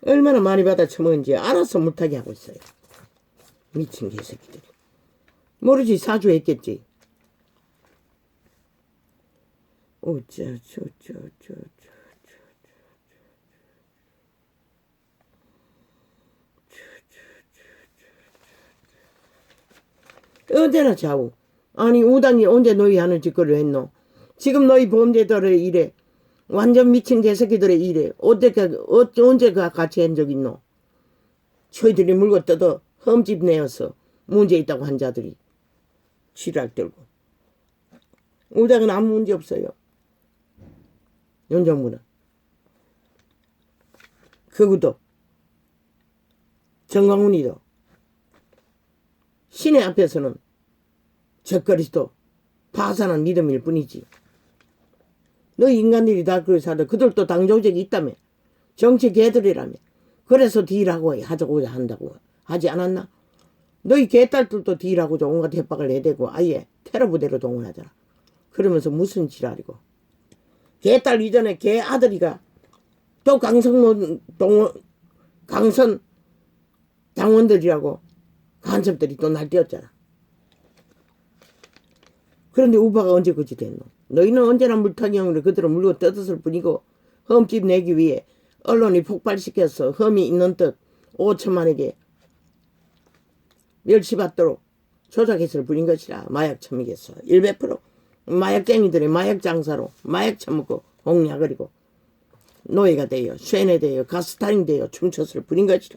얼마나 많이 받아 처먹은지 알아서 못하게 하고 있어요. 미친 개새끼들이. 모르지. 사주했겠지. 언제나 좌우. 아니 우당이 언제 너희 하는 짓거리를 했노? 지금 너희 범죄들의 일에 완전 미친 개새끼들의 일에 언제가 같이 한 적 있노? 저희들이 물고 뜯어 험집 내어서 문제 있다고 한 자들이 지랄 떨고. 우당은 아무 문제 없어요. 윤정부는. 그것도 정광훈이도 신의 앞에서는 적거리도 파산한 믿음일 뿐이지. 너희 인간들이 다 그렇게 살아. 그들도 당조직이 있다며. 정치 개들이라며. 그래서 딜하고 하자고 한다고 하지 않았나? 너희 개딸들도 딜하고자 온갖 협박을 내대고 아예 테러 부대로 동원하잖아. 그러면서 무슨 지랄이고. 개딸 이전에 개 아들이가 또 강선 당원들이라고 간첩들이 또 날뛰었잖아. 그런데 우파가 언제 그지 됐노? 너희는 언제나 물타기형으로 그들을 물고 뜯었을 뿐이고 험집 내기 위해 언론이 폭발시켜서 험이 있는 듯 5천만에게 멸시받도록 조작했을 뿐인 것이라. 마약 처먹겠어. 100% 마약쟁이들이 마약 장사로 마약 처먹고 공약거리고 노예가 되어 쇠뇌되어 가스타링 되어 춤췄을 뿐인 것이라.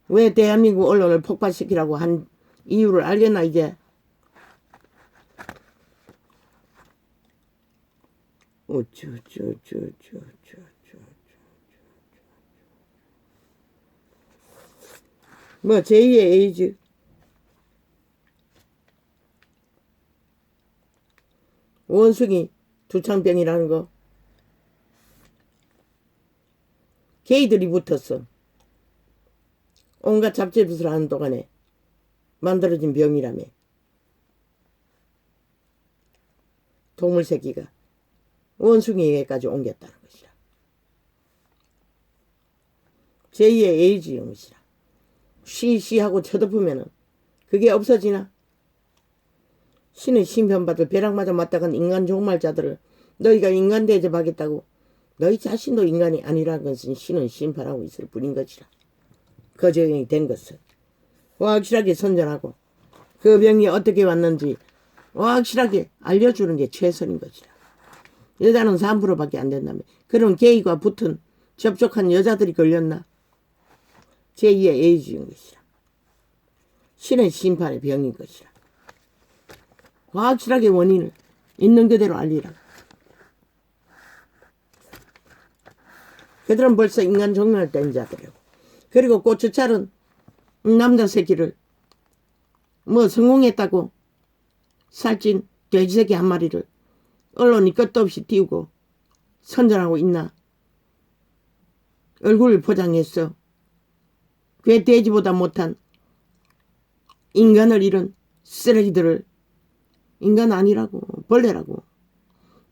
왜 대한민국 언론을 폭발시키라고 한 이유를 알겠나 이제? 뭐 제2의 에이즈 원숭이 두창병이라는 거 게이들이 붙었어. 온갖 잡지짓을 하는 동안에 만들어진 병이라며. 동물 새끼가 원숭이에게까지 옮겼다는 것이라. 제2의 에이즈인 것이라. 시시하고 쳐덮으면은 그게 없어지나? 신의 심판받을 벼락맞아 맞다간 인간 종말자들을 너희가 인간 대접하겠다고 너희 자신도 인간이 아니라는 것은 신은 심판하고 있을 뿐인 것이라. 거저형이 된 것은 확실하게 선전하고 그 병이 어떻게 왔는지 확실하게 알려주는 게 최선인 것이라. 여자는 3%밖에 안 된다며. 그런 게이와 붙은 접촉한 여자들이 걸렸나? 제2의 에이즈인 것이라. 신의 심판의 병인 것이라. 확실하게 원인을 있는 그대로 알리라. 그들은 벌써 인간 종말을 뗀 자들이고, 그리고 고추찰은 남자 새끼를 성공했다고 살찐 돼지 새끼 한 마리를 언론이 끝도 없이 띄우고 선전하고 있나? 얼굴을 포장했어. 그 돼지보다 못한 인간을 잃은 쓰레기들을 인간 아니라고, 벌레라고.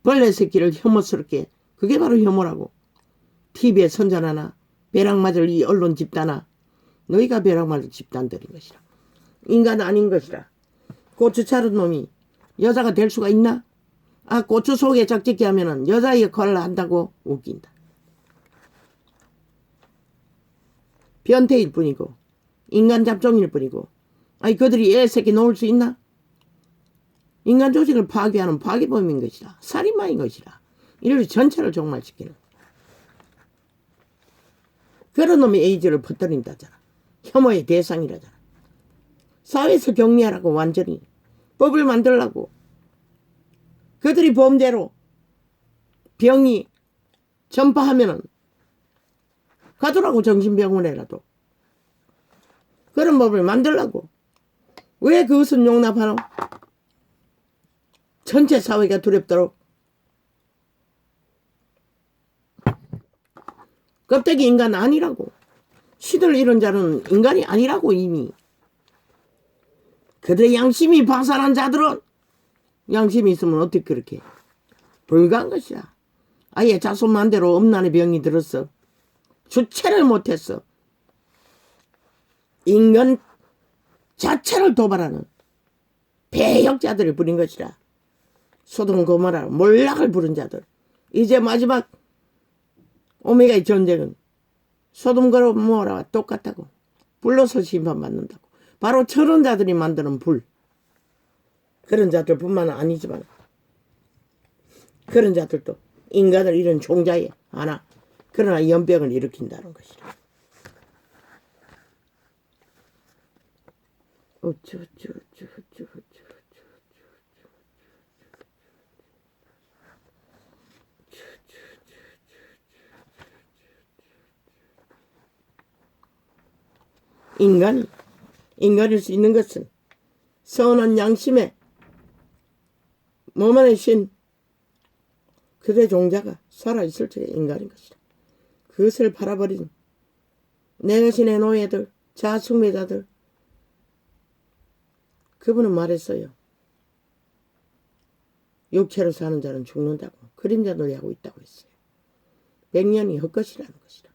벌레 새끼를 혐오스럽게, 그게 바로 혐오라고. TV에 선전하나 벼락맞을 이 언론 집단아, 너희가 벼락맞을 집단들인 것이라. 인간 아닌 것이라. 고추 차른 놈이 여자가 될 수가 있나? 아, 고추 속에 적직히 하면은 여자 역할을 한다고 웃긴다. 변태일 뿐이고 인간 잡종일 뿐이고, 아니 그들이 애 새끼 놓을 수 있나? 인간 조직을 파괴하는 파괴범인 것이라. 살인마인 것이라. 인류 전체를 종말시키는 그런 놈이 에이즈를 퍼뜨린다잖아. 혐오의 대상이라잖아. 사회에서 격리하라고 완전히 법을 만들라고. 그들이 범죄로 병이 전파하면은 가두라고, 정신병원에라도. 그런 법을 만들라고. 왜 그것은 용납하노? 전체 사회가 두렵도록. 껍데기 인간 아니라고. 시들 잃은 자는 인간이 아니라고. 이미 그들의 양심이 파산한 자들은, 양심이 있으면 어떻게 그렇게 불가한 것이야. 아예 자손만대로 음란의 병이 들었어. 주체를 못했어. 인간 자체를 도발하는 배역자들을 부린 것이라. 소돔 고모라 몰락을 부른 자들. 이제 마지막 오메가의 전쟁은 소돔 고모라와 똑같다고. 불로서 심판받는다고. 바로 저런 자들이 만드는 불. 그런 자들뿐만 아니지만 그런 자들도 인간을 잃은 종자에 하나, 그러나 연병을 일으킨다는 것이라. 인간일 수 있는 것은 선한 양심에 몸 안에 신 그들의 종자가 살아있을 적에 인간인 것이다. 그것을 팔아버린 내 것인의 노예들, 자숙매자들, 그분은 말했어요. 육체로 사는 자는 죽는다고. 그림자 놀이하고 있다고 했어요. 100년이 헛것이라는 것이다.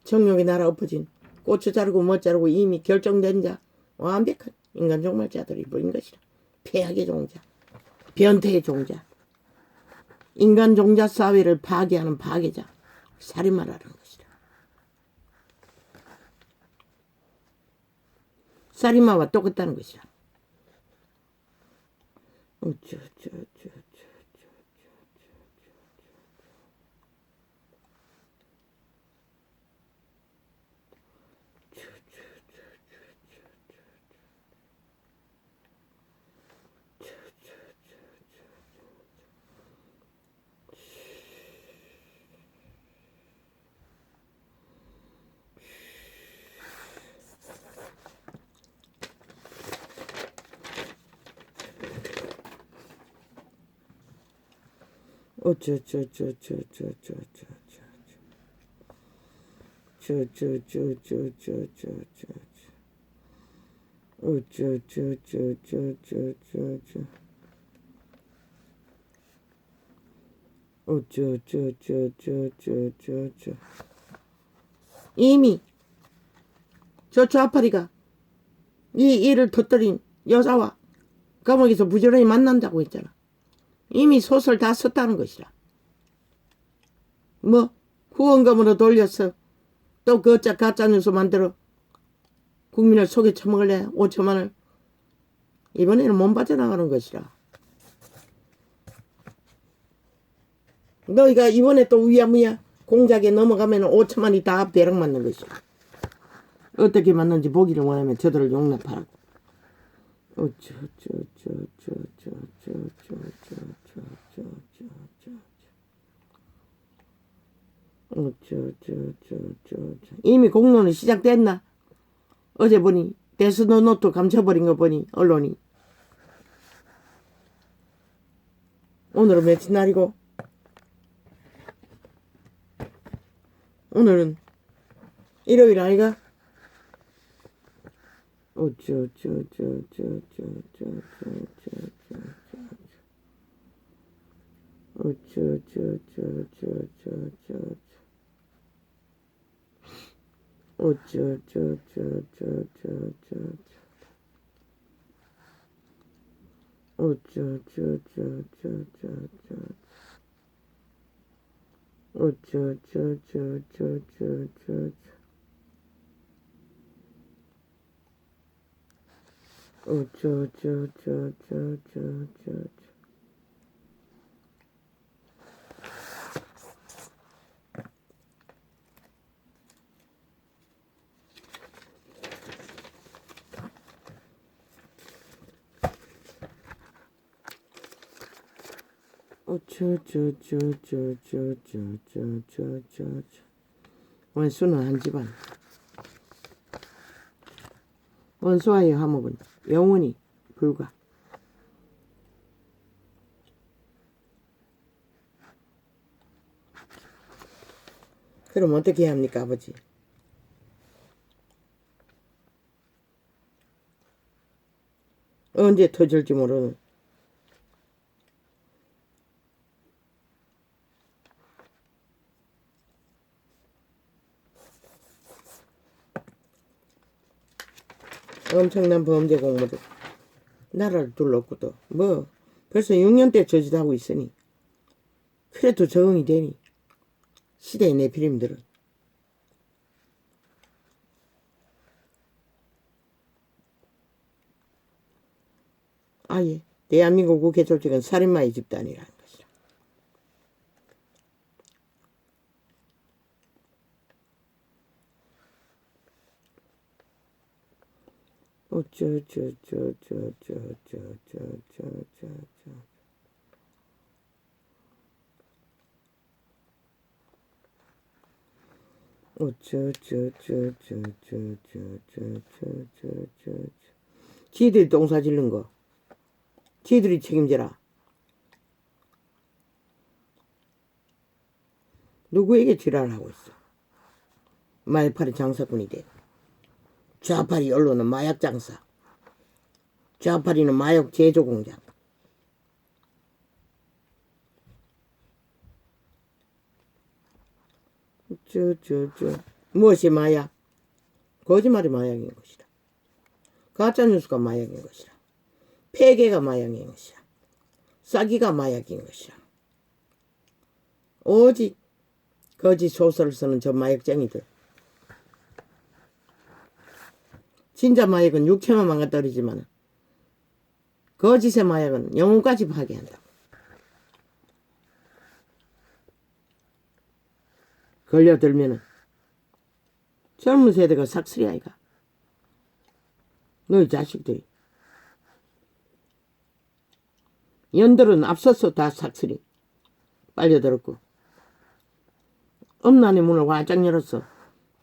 정욕의 나라 엎어진, 고추 자르고 못 자르고 이미 결정된 자, 완벽한 인간 종말자들이 보인 것이다. 폐악의 종자, 변태의 종자, 인간 종자 사회를 파괴하는 파괴자, 살인마라는 것이다. 살인마와 똑같다는 것이다. 이미 저 좌파리가 이 일을 터뜨린 여자와 감옥에서 부지런히 만난다고 했잖아. 이미 소설 다 썼다는 것이라. 뭐 후원금으로 돌려서 또 그 가짜뉴스 만들어 국민을 속에 처먹을래 5천만을. 이번에는 못 빠져나가는 것이라. 너희가 이번에 또 위야무야 공작에 넘어가면 5천만이 다 배락 맞는 것이야. 어떻게 맞는지 보기를 원하면 저들을 용납하라고. 이미 공론은 시작됐나? 어제 보니 데스노노트 감춰버린 거 보니 언론이. 오늘은 며칠 날이고? 오늘은 일요일 아이가? 원수는 한 집안. 원수와의 화목은 영원히 불가. 그럼 어떻게 해야 합니까, 아버지? 언제 터질지 모르는. 엄청난 범죄 공모들 나라를 둘러놓고도 뭐 벌써 6년째 저지하고 있으니 그래도 적응이 되니 시대의 내피림들은. 아예 대한민국 국회 조직은 살인마의 집단이라는 것이라. 지들이 똥사 질른 거 지들이 책임져라. 누구에게 지랄을 하고 있어. 말팔이 장사꾼이 돼. 좌파리 언론은 마약 장사. 좌파리는 마약 제조 공장. 무엇이 마약? 거짓말이 마약인 것이다. 가짜뉴스가 마약인 것이다. 폐계가 마약인 것이다. 싸기가 마약인 것이다. 오직 거짓 소설을 쓰는 저 마약쟁이들. 진짜 마약은 육체만 망가뜨리지만 거짓의 마약은 영혼까지 파괴한다. 걸려들면은 젊은 세대가 삭슬이 아이가. 너희 자식들이. 연들은 앞서서 다 삭슬이 빨려들었고 엄난의 문을 활짝 열었어.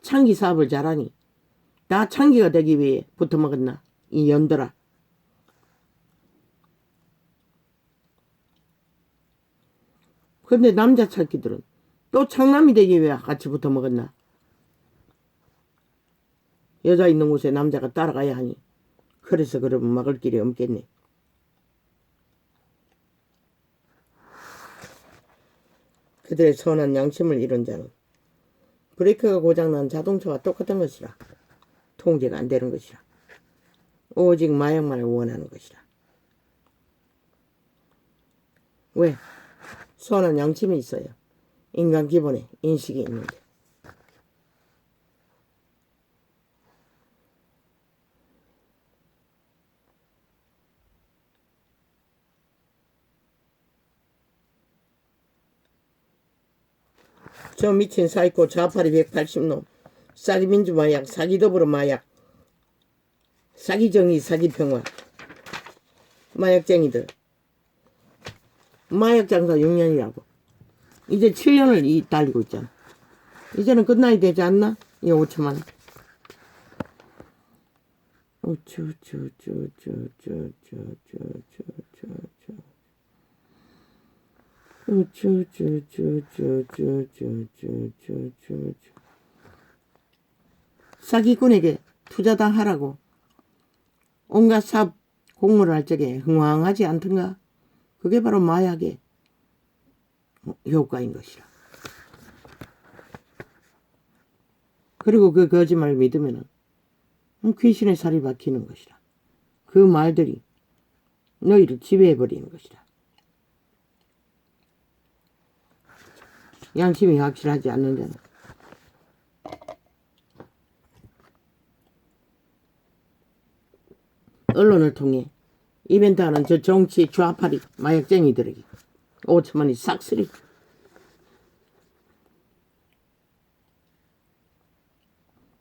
창기 사업을 잘하니 다 창기가 되기 위해 붙어먹었나 이 연들아. 근데 남자 찾기들은 또 창남이 되기 위해 같이 붙어먹었나. 여자 있는 곳에 남자가 따라가야 하니 그래서 그러면 막을 길이 없겠네. 그들의 선한 양심을 잃은 자는 브레이크가 고장난 자동차와 똑같은 것이라. 통제가 안 되는 것이라. 오직 마약만을 원하는 것이라. 왜? 선한 양심이 있어요. 인간 기본에 인식이 있는데. 저 미친 사이코 좌파리 180놈, 사기민주 마약, 사기더불어 마약, 사기정의, 사기평화, 마약쟁이들. 마약 장사 6년이라고. 이제 7년을 달리고 있잖아. 이제는 끝나야 되지 않나? 이 5천만 원. 사기꾼에게 투자당하라고 온갖 사업 공모를 할 적에 흥황하지 않던가? 그게 바로 마약의 효과인 것이라. 그리고 그 거짓말을 믿으면 귀신의 살이 박히는 것이라. 그 말들이 너희를 지배해버리는 것이라. 양심이 확실하지 않는 자는 언론을 통해 이벤트하는 저 정치 좌파리 마약쟁이들에게 5천만이 싹쓸이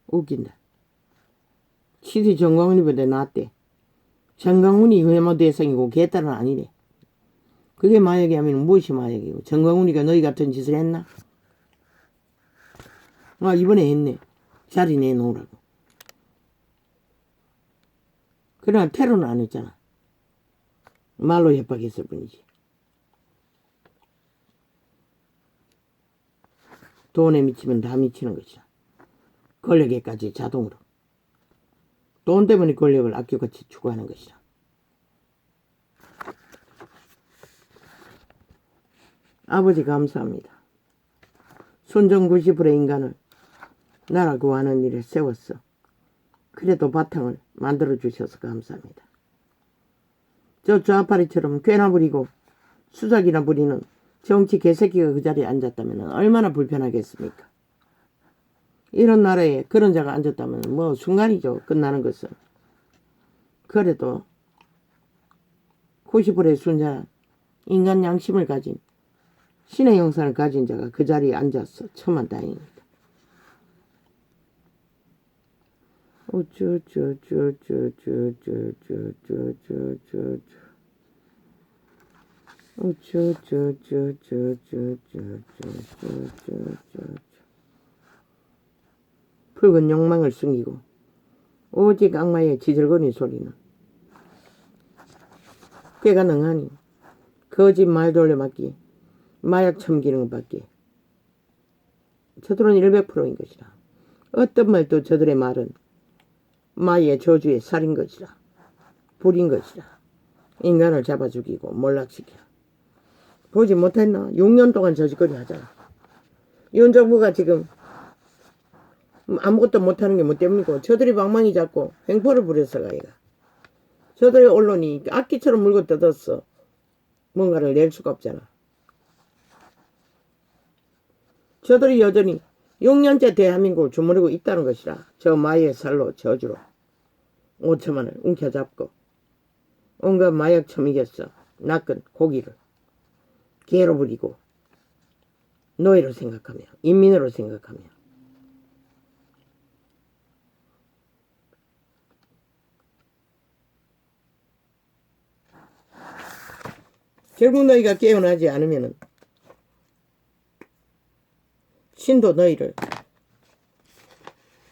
웃긴다. 시대 정광훈이보다 낫대. 정광훈이 회모 대상이고 개딸은 아니래. 그게 마약이 하면 무엇이 마약이고. 정광훈이가 너희 같은 짓을 했나? 아, 이번에 했네. 자리 내놓으라고. 그러나 테러는 안 했잖아. 말로 협박했을 뿐이지. 돈에 미치면 다 미치는 것이야. 권력에까지 자동으로. 돈 때문에 권력을 아껴같이 추구하는 것이라. 아버지 감사합니다. 순정 90%의 인간을 나라 구하는 일에 세웠어. 그래도 바탕을 만들어주셔서 감사합니다. 저 좌파리처럼 꽤나 부리고 수작이나 부리는 정치 개새끼가 그 자리에 앉았다면 얼마나 불편하겠습니까? 이런 나라에 그런 자가 앉았다면 뭐 순간이죠. 끝나는 것은. 그래도 90%의 순자 인간 양심을 가진 신의 형상을 가진 자가 그 자리에 앉았어. 천만다행입니다. 붉은 욕망을 숨기고 오직 악마의 지질거리는 소리는 꾀가 능하니 거짓 말 돌려막기 마약 첨기는 것밖에 저들은 100%인 것이라. 어떤 말도 저들의 말은 마의 저주의 살인 것이라. 불인 것이라. 인간을 잡아 죽이고 몰락시켜. 보지 못했나? 6년 동안 저짓거리 하잖아. 윤정부가 지금 아무것도 못하는 게 뭐 때문이고 저들이 방망이 잡고 횡포를 부렸어가 얘가. 저들의 언론이 악기처럼 물고 뜯었어. 뭔가를 낼 수가 없잖아. 저들이 여전히 6년째 대한민국을 주무르고 있다는 것이라. 저 마의 살로 저주로 5천만을 움켜잡고 온갖 마약 처미겠어. 낚은 고기를 개로 부리고 노예로 생각하며 인민으로 생각하며 결국 너희가 깨어나지 않으면 신도 너희를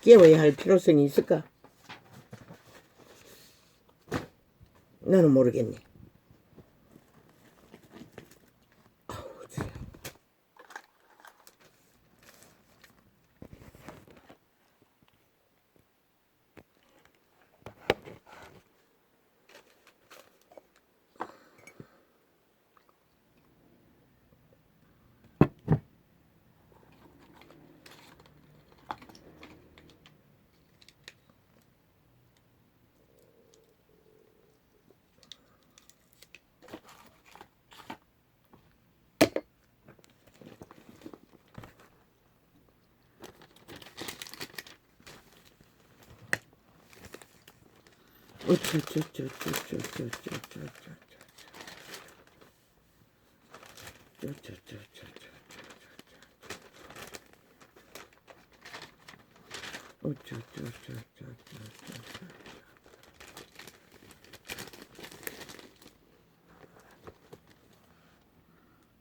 깨워야 할 필요성이 있을까? 나는 모르겠네.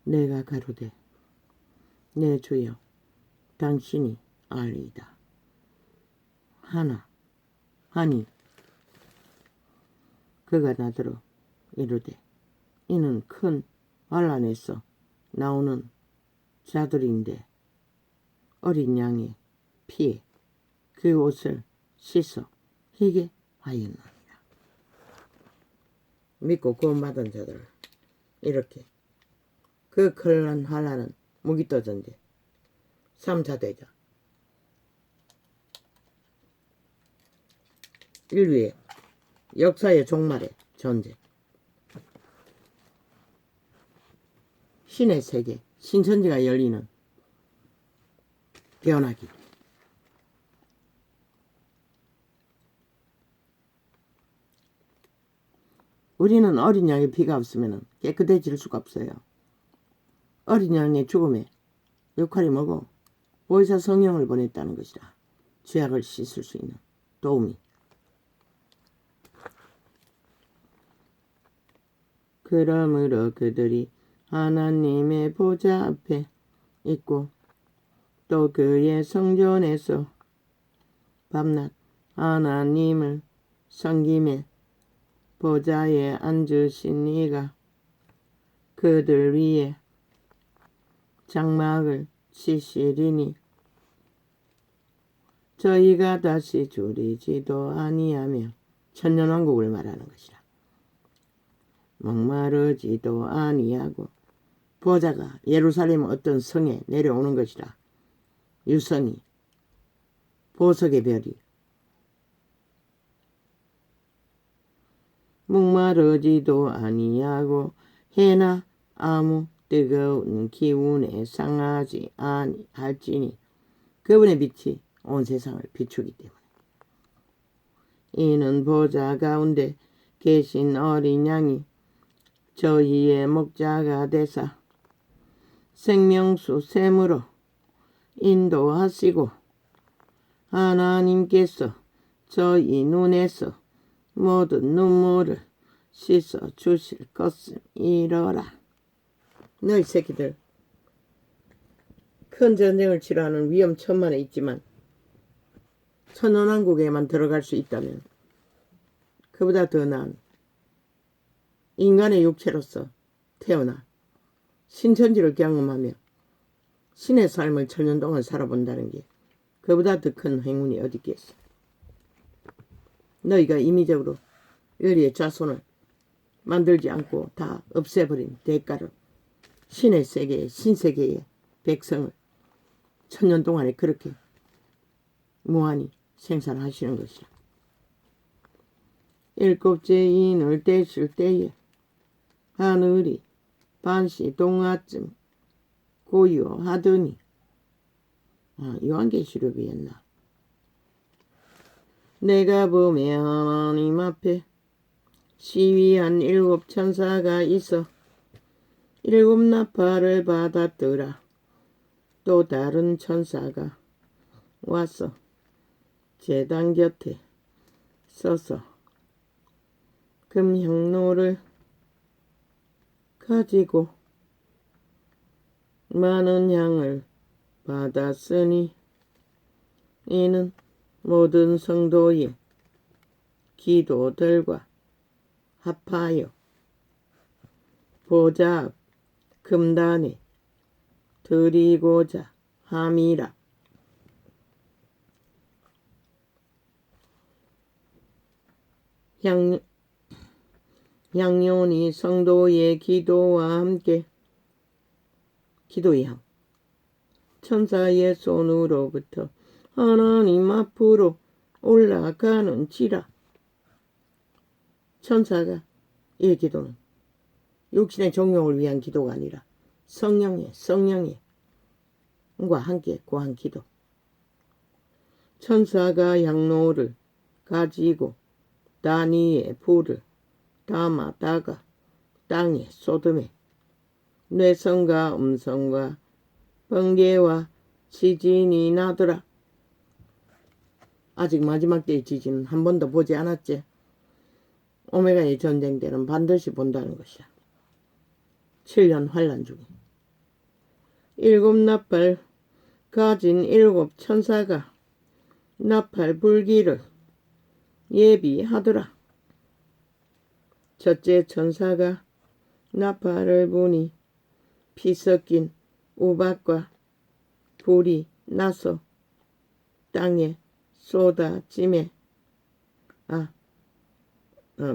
내가 가로되 내 주여 당신이 알리이다 하니 그가 나더러 이르되 이는 큰 환난에서 나오는 자들인데 어린 양의 피에 그 옷을 씻어 희게 하였느니라. 믿고 구원받은 자들 이렇게 그 큰 환난은 무기 떠전제 3차 대전 인류의 역사의 종말의 전쟁 신의 세계 신천지가 열리는 변화기 우리는 어린 양의 피가 없으면 깨끗해질 수가 없어요. 어린 양의 죽음에 역할이 뭐고 보혜사 성령을 보냈다는 것이라 죄악을 씻을 수 있는 도움이 그러므로 그들이 하나님의 보좌 앞에 있고 또 그의 성전에서 밤낮 하나님을 섬기며 보좌에 앉으신 이가 그들 위에 장막을 치시리니 저희가 다시 줄이지도 아니하며 천년왕국을 말하는 것이라. 목마르지도 아니하고 보좌가 예루살렘 어떤 성에 내려오는 것이라. 유성이 보석의 별이 목마르지도 아니하고 해나 아무 뜨거운 기운에 상하지 아니할지니 그분의 빛이 온 세상을 비추기 때문에 이는 보좌 가운데 계신 어린 양이 저희의 목자가 되사 생명수 샘으로 인도하시고 하나님께서 저희 눈에서 모든 눈물을 씻어 주실 것임이러라. 너희 새끼들 큰 전쟁을 치러하는 위험천만에 있지만 천연왕국에만 들어갈 수 있다면 그보다 더 나은 인간의 육체로서 태어나 신천지를 경험하며 신의 삶을 천년 동안 살아본다는 게 그보다 더 큰 행운이 어디 있겠어. 너희가 임의적으로 인류의 자손을 만들지 않고 다 없애버린 대가로 신의 세계의 신세계의 백성을 천년 동안에 그렇게 무한히 생산하시는 것이라. 일곱째 인을 떼실 때에 하늘이 반시 동화쯤 고요하더니 요한계시록이었나. 내가 보며 하나님 앞에 시위한 7 천사가 있어 7 나팔을 받았더라. 또 다른 천사가 와서 제단 곁에 서서 금향로를 가지고 많은 향을 받았으니 이는 모든 성도의 기도들과 합하여 보좌 앞 금단에 드리고자 함이라. 향연이 성도의 기도와 함께 기도의 향 천사의 손으로부터 하나님 앞으로 올라가는지라. 천사가 이 기도는 육신의 정욕을 위한 기도가 아니라 성령과 함께 고한 기도. 천사가 향로를 가지고 다니에 불을 담아다가 땅에 쏟음에 뇌성과 음성과 번개와 지진이 나더라. 아직 마지막 때의 지진은 한 번도 보지 않았지. 오메가의 전쟁 때는 반드시 본다는 것이야. 7년 환란 중에 7 나팔 가진 7 천사가 나팔 불기를 예비하더라. 첫째 천사가 나팔을 부니 피 섞인 우박과 불이 나서 땅에 쏟아짐에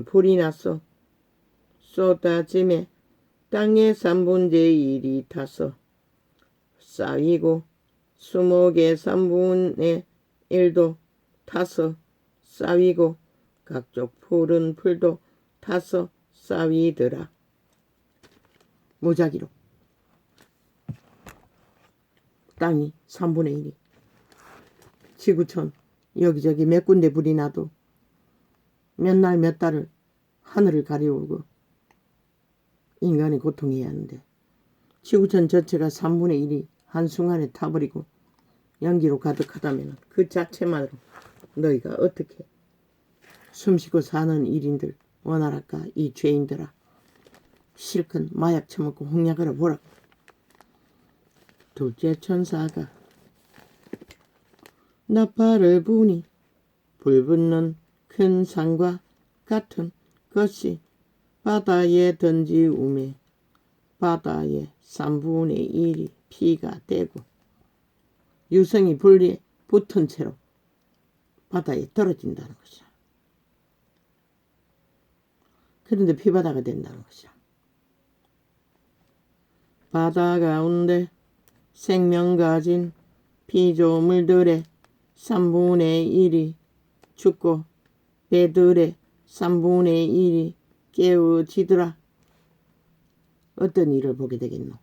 불이 나서 쏟아짐에 땅의 3분의 1이 타서 쌓이고 수목의 3분의 1도 타서 쌓이고 각종 푸른 풀도 타서 쌓이더라. 무작위로 땅이 3분의 1이 지구촌 여기저기 몇 군데 불이 나도 몇 날 몇 달을 하늘을 가려오고 인간이 고통해야 하는데 지구촌 전체가 3분의 1이 한순간에 타버리고 연기로 가득하다면 그 자체만으로 너희가 어떻게 숨쉬고 사는 일인들 원활할까? 이 죄인들아, 실컷 마약 처먹고 홍약을 보라고. 둘째 천사가 나팔을 부니 불붙는 큰 산과 같은 것이 바다에 던지우매 바다의 3분의 1이 피가 되고 유성이 불리에 붙은 채로 바다에 떨어진다는 것이야. 그런데 피바다가 된다는 것이야. 바다 가운데 생명 가진 피조물들의 3분의 1이 죽고 배들의 3분의 1이 깨어지더라. 어떤 일을 보게 되겠노?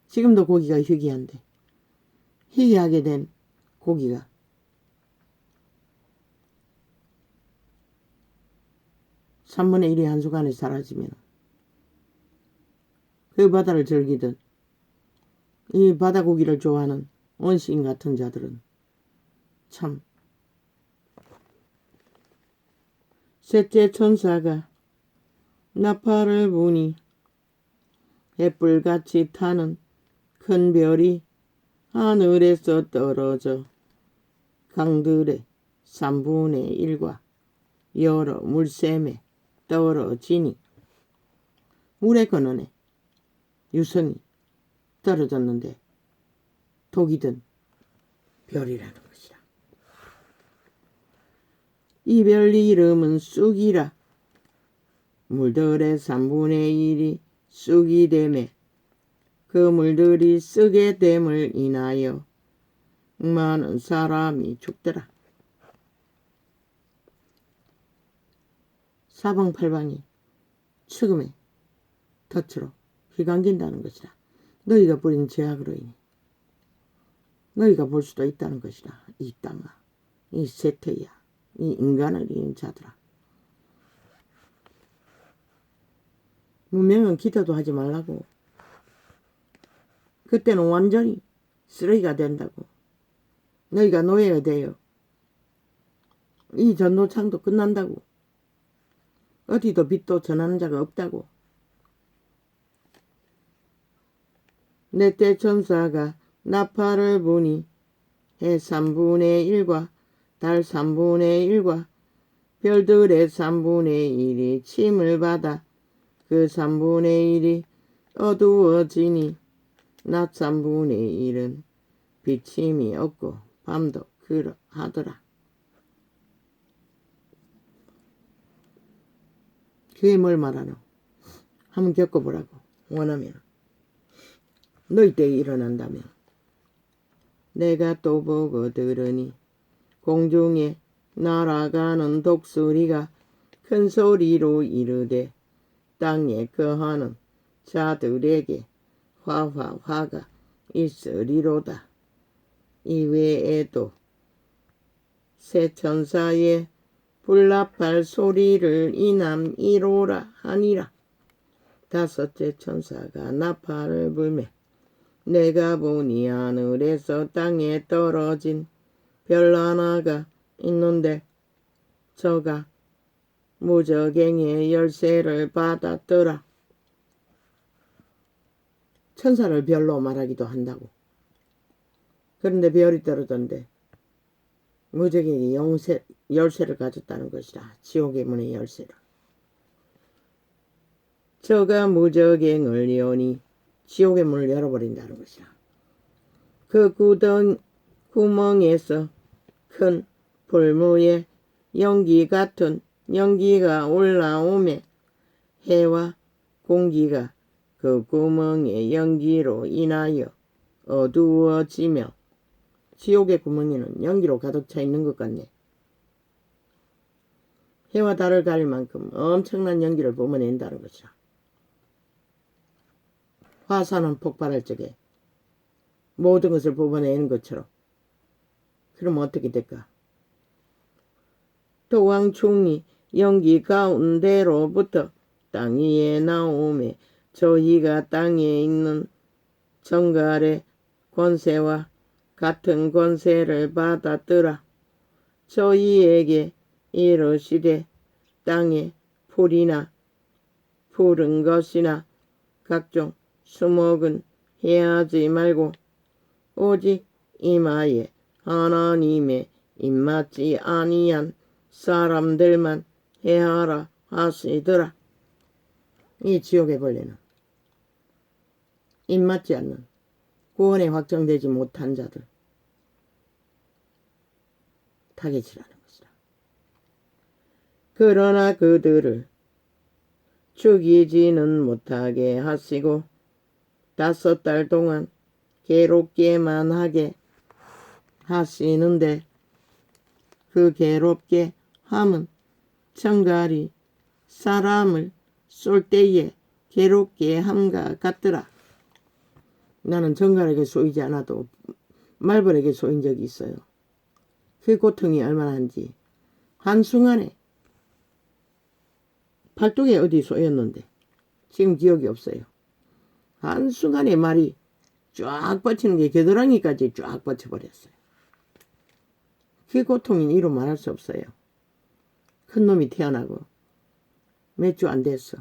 지금도 고기가 희귀한데 희귀하게 된 고기가 3분의 1이 한순간에 사라지면 그 바다를 즐기던 이 바다 고기를 좋아하는 원시인 같은 자들은 참. 셋째 천사가 나팔을 부니 햇불같이 타는 큰 별이 하늘에서 떨어져 강들의 3분의 1과 여러 물샘에 떨어지니 물의 근원에 유성이 떨어졌는데 독이 든 별이라는 것이야. 이 별 이름은 쑥이라. 물들의 3분의 1이 쑥이 되매 그 물들이 쓰게 됨을 인하여 많은 사람이 죽더라. 사방팔방이 죽음의 덫으로 휘감긴다는 것이다. 너희가 뿌린 죄악으로 인해 너희가 볼 수도 있다는 것이다. 이 땅아, 이 세태야, 이 인간을 이은 자들아. 문명은 기도도 하지 말라고. 그때는 완전히 쓰레기가 된다고. 너희가 노예가 되어 이 전도창도 끝난다고. 어디도 빛도 전하는 자가 없다고. 넷째 천사가 나팔을 부니 해 3분의 1과 달 3분의 1과 별들의 3분의 1이 침을 받아 그 3분의 1이 어두워지니 낮 3분의 1은 비침이 없고 밤도 그러하더라. 그게 뭘 말하노? 한번 겪어보라고. 원하면 너희 때에 일어난다면. 내가 또 보고 들으니 공중에 날아가는 독수리가 큰 소리로 이르되 땅에 거하는 자들에게 화가 있으리로다. 이외에도 새 천사의 불나팔 소리를 이남 이로라 하니라. 다섯째 천사가 나팔을 불매 내가 보니 하늘에서 땅에 떨어진 별 하나가 있는데 저가 무저갱의 열쇠를 받았더라. 천사를 별로 말하기도 한다고. 그런데 별이 떨어졌는데 무저갱이 열쇠를 가졌다는 것이라. 지옥의 문의 열쇠를. 저가 무저갱을 여니 지옥의 문을 열어버린다는 것이라. 그 구멍에서 큰 불무에 연기 같은 연기가 올라오매 해와 공기가 그 구멍의 연기로 인하여 어두워지며 지옥의 구멍에는 연기로 가득 차 있는 것 같네. 해와 달을 가릴 만큼 엄청난 연기를 뿜어낸다는 것이라. 화산은 폭발할 적에 모든 것을 뽑아내는 것처럼. 그럼 어떻게 될까? 토왕충이 연기 가운데로부터 땅 위에 나오매 저희가 땅에 있는 정갈의 권세와 같은 권세를 받았더라. 저희에게 이르시되 땅에 풀이나 푸른 것이나 각종 수목은 해하지 말고 오직 이마에 하나님의 입맞지 아니한 사람들만 해하라 하시더라. 이 지옥의 벌레는 입맞지 않는 구원에 확정되지 못한 자들 타겟이라는 것이다. 그러나 그들을 죽이지는 못하게 하시고 5달 동안 괴롭게만 하게 하시는데 그 괴롭게 함은 정갈이 사람을 쏠 때에 괴롭게 함과 같더라. 나는 정갈에게 쏘이지 않아도 말벌에게 쏘인 적이 있어요. 그 고통이 얼마나 한지 한순간에 팔뚝에 어디 쏘였는데 지금 기억이 없어요. 한순간에 말이 쫙 뻗치는 게 겨드랑이까지 쫙 뻗쳐버렸어요. 그 고통인 이로 말할 수 없어요. 큰 놈이 태어나고 몇 주 안 됐어.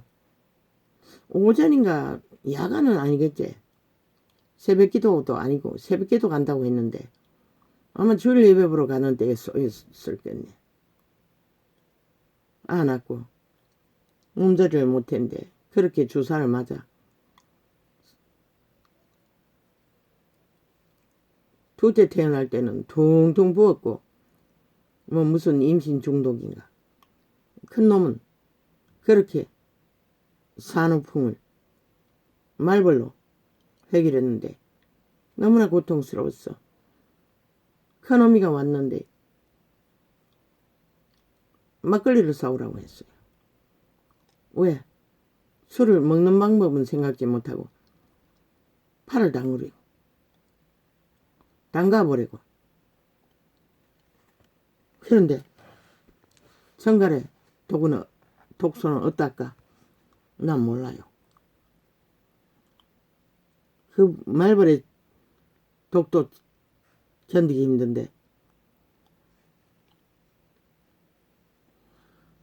오전인가 야간은 아니겠지. 새벽기도도 아니고 새벽기도 간다고 했는데 아마 주일 예배 보러 가는 때에 쏘였을겠네. 안 왔고 몸조리를 못했는데 그렇게 주사를 맞아. 둘째 태어날 때는 퉁퉁 부었고 뭐 무슨 임신 중독인가. 큰 놈은 그렇게 산후풍을 말벌로 해결했는데 너무나 고통스러웠어. 큰어미가 왔는데 막걸리를 사오라고 했어요. 왜? 술을 먹는 방법은 생각지 못하고 팔을 담가버리고 그런데 정갈의 독소는 어떨까? 난 몰라요. 그 말벌의 독도 견디기 힘든데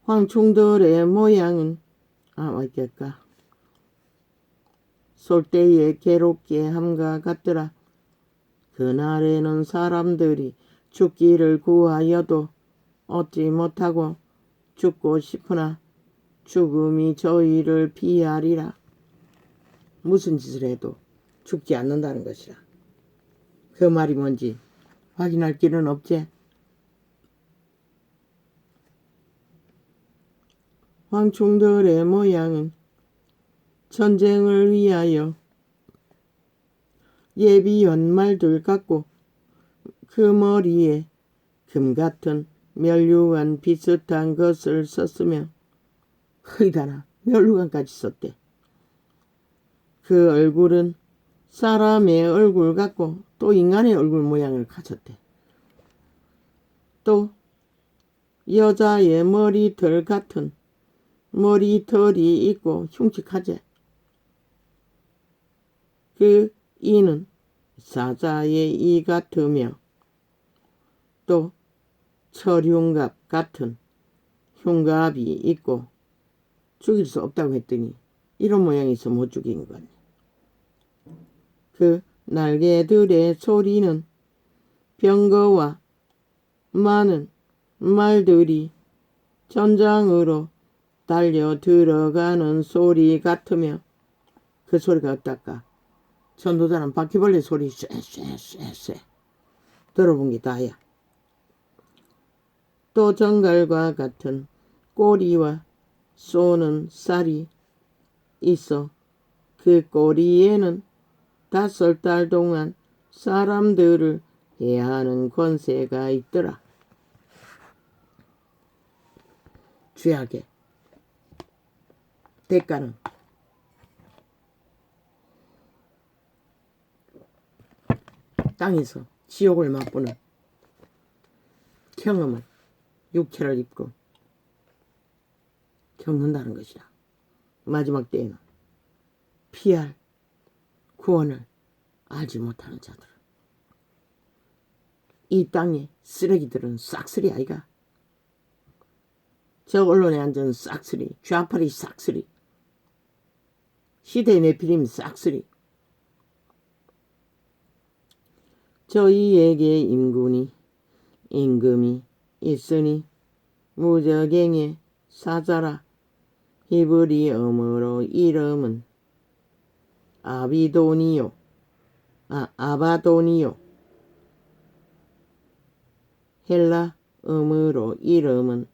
황충들의 모양은 어떨까? 쏠 때에 괴롭게 함과 같더라. 그날에는 사람들이 죽기를 구하여도 얻지 못하고 죽고 싶으나 죽음이 저희를 피하리라. 무슨 짓을 해도 죽지 않는다는 것이라. 그 말이 뭔지 확인할 길은 없지. 황충들의 모양은 전쟁을 위하여 예비한 말들 같고 그 머리에 금 같은 멸류관 비슷한 것을 썼으며 거기다나 멸류관까지 썼대. 그 얼굴은 사람의 얼굴 같고 또 인간의 얼굴 모양을 가졌대. 또 여자의 머리털 같은 머리털이 있고 흉측하지. 그 이는 사자의 이 같으며 또 철흉갑 같은 흉갑이 있고 죽일 수 없다고 했더니 이런 모양이 있어 못 죽인 거네. 그 날개들의 소리는 병거와 많은 말들이 전장으로 달려 들어가는 소리 같으며 그 소리가 어떨까? 전도자는 바퀴벌레 소리 쇠쇠쇠쇠 들어본 게 다야. 또 정갈과 같은 꼬리와 쏘는 쌀이 있어 그 꼬리에는 5달 동안 사람들을 해하는 권세가 있더라. 죄악의 대가는 땅에서 지옥을 맛보는 경험을 육체를 입고 겪는다는 것이다. 마지막 때에는 피할 구원을 알지 못하는 자들. 이 땅의 쓰레기들은 싹쓸이 아이가. 저 언론에 앉은 싹쓸이, 좌파리 싹쓸이, 시대의 네피림 싹쓸이. 저희에게 임금이 있으니 무적행의 사자라. 히브리어로 이름은 아바도니요. 헬라음으로 이름은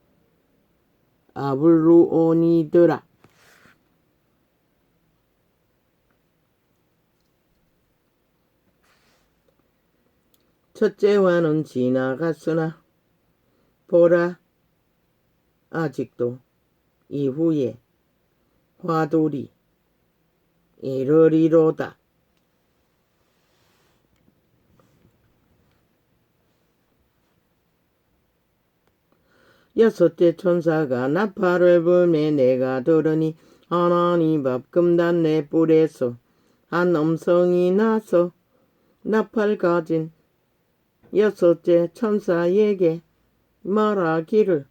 아블루오니더라. 첫째와는 지나갔으나 보라 아직도 이후에 화돌이 이르리로다. 여섯째 천사가 나팔을 불매 내가 들으니 하나님 앞 금단의 뿔에서 한 음성이 나서 나팔 가진 여섯째 천사에게 말하기를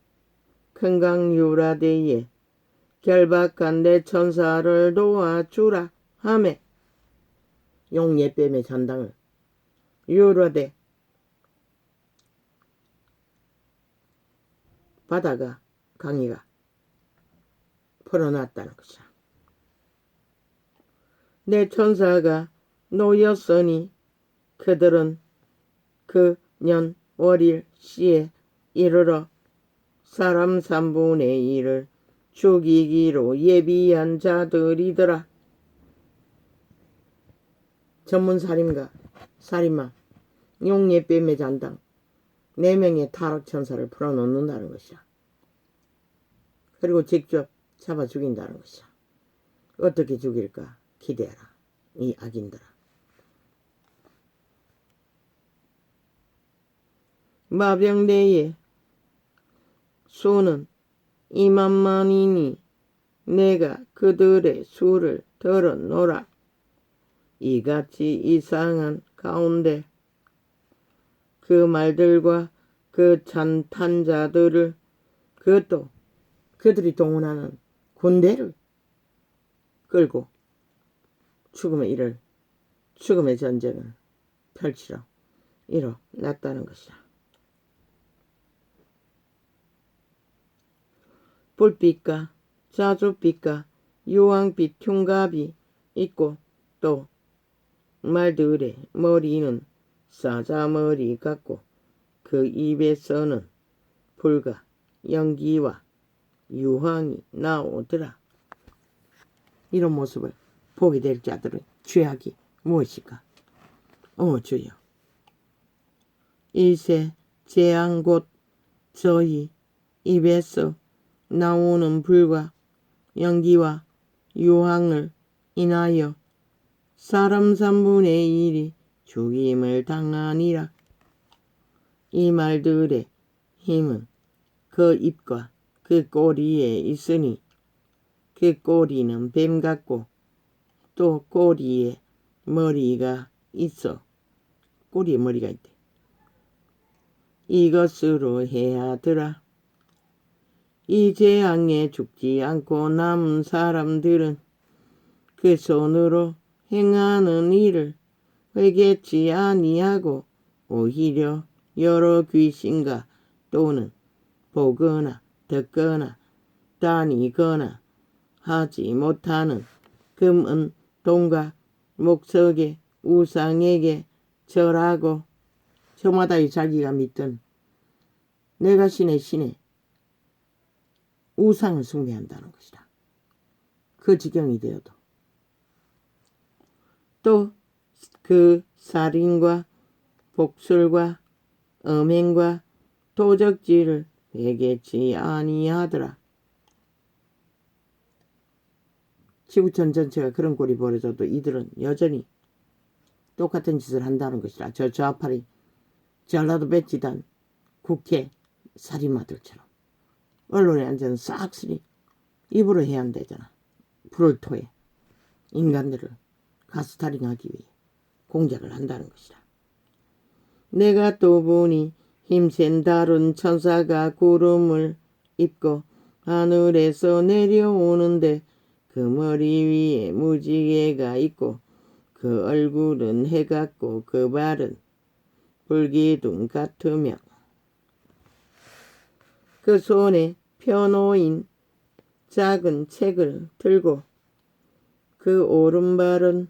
큰 강 유라데에 결박한 내 천사를 도와주라 하매 용예뱀의 잔당을 유라데 바다가 강이가 풀어놨다는 것이야. 내 천사가 놓였으니 그들은 그 년 월일 시에 이르러 사람 3분의 1을 죽이기로 예비한 자들이더라. 전문 살인마, 용예뱀의 잔당 4명의 타락천사를 풀어놓는다는 것이야. 그리고 직접 잡아 죽인다는 것이야. 어떻게 죽일까 기대해라. 이 악인들아. 마병대의 수는 2만만이니 내가 그들의 수를 들어노라. 이같이 이상한 가운데 그 말들과 그 찬탄자들을 그것도 그들이 동원하는 군대를 끌고 죽음의 전쟁을 펼치러 일어났다는 것이야. 불빛과 자줏빛과 유황빛 흉갑이 있고 또 말들의 머리는 사자머리 같고 그 입에서는 불과 연기와 유황이 나오더라. 이런 모습을 보게 될 자들은 죄악이 무엇일까? 주여, 일세 재앙 곧 저희 입에서 나오는 불과 연기와 유황을 인하여 사람 3분의 1이 죽임을 당하니라. 이 말들의 힘은 그 입과 그 꼬리에 있으니 그 꼬리는 뱀 같고 또 꼬리에 머리가 있어. 꼬리에 머리가 있대. 이것으로 해야더라. 이 재앙에 죽지 않고 남은 사람들은 그 손으로 행하는 일을 회개치 아니하고 오히려 여러 귀신과 또는 보거나 듣거나 다니거나 하지 못하는 금은 돈과 목석의 우상에게 절하고 저마다 자기가 믿던 내가 신의 우상을 숭배한다는 것이다. 그 지경이 되어도 또 그 살인과 복술과 음행과 도적질을 회개치 아니하더라. 지구촌 전체가 그런 꼴이 벌어져도 이들은 여전히 똑같은 짓을 한다는 것이라. 저 좌파리 전라도 배치단 국회 살인마들처럼 언론에 앉아서 싹쓸이 입으로 해야 한다잖아. 불을 토해 인간들을 가스타링하기 위해 공작을 한다는 것이다. 내가 또 보니 힘센 다른 천사가 구름을 입고 하늘에서 내려오는데 그 머리 위에 무지개가 있고 그 얼굴은 해 같고 그 발은 불기둥 같으며 그 손에 펴놓인 작은 책을 들고 그 오른발은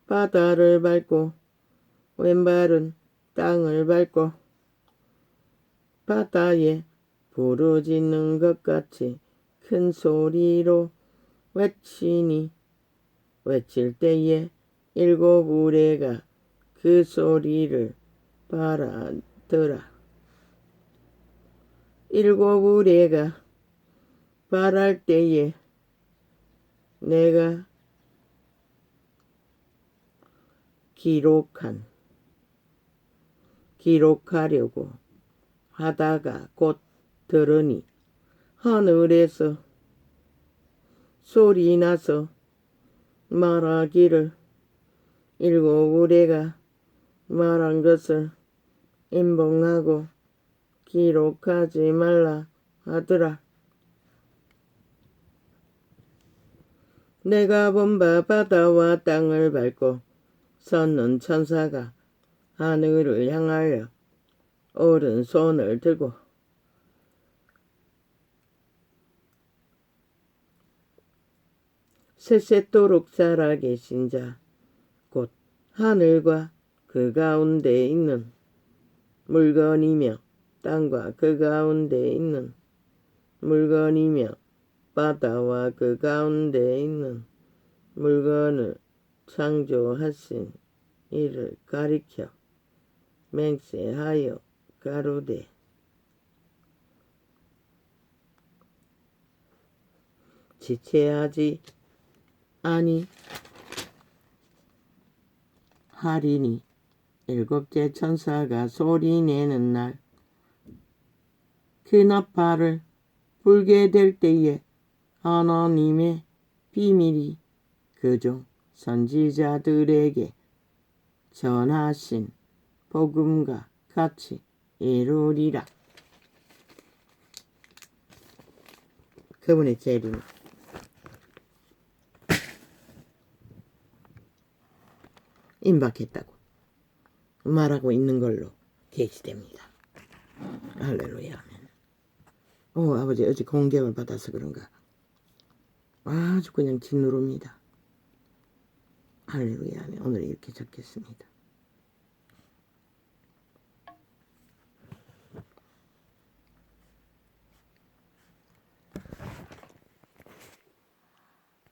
바다를 밟고 왼발은 땅을 밟고 바다에 부르짖는 것 같이 큰 소리로 외치니 외칠 때에 일곱 우레가 그 소리를 바라더라. 일곱 우레가 바랄 때에 내가 기록하려고 하다가 곧 들으니 하늘에서 소리 나서 말하기를 일곱 우레가 말한 것을 인봉하고 기록하지 말라 하더라. 내가 본 바 바다와 땅을 밟고 섰는 천사가 하늘을 향하여 오른손을 들고 세세토록 살아계신 자 곧 하늘과 그 가운데 있는 물건이며 땅과 그 가운데 있는 물건이며 바다와 그 가운데 있는 물건을 창조하신 이를 가리켜 맹세하여 가로되 지체하지 아니하리니 일곱째 천사가 소리내는 날 그 나팔을 불게 될 때에 하나님의 비밀이 그중 선지자들에게 전하신 복음과 같이 이루리라. 그분의 재림 임박했다고 말하고 있는 걸로 계시됩니다. 할렐루야. 아버지 어제 공격을 받아서 그런가 아주 그냥 짓누릅니다. 할렐루야. 오늘 이렇게 적겠습니다.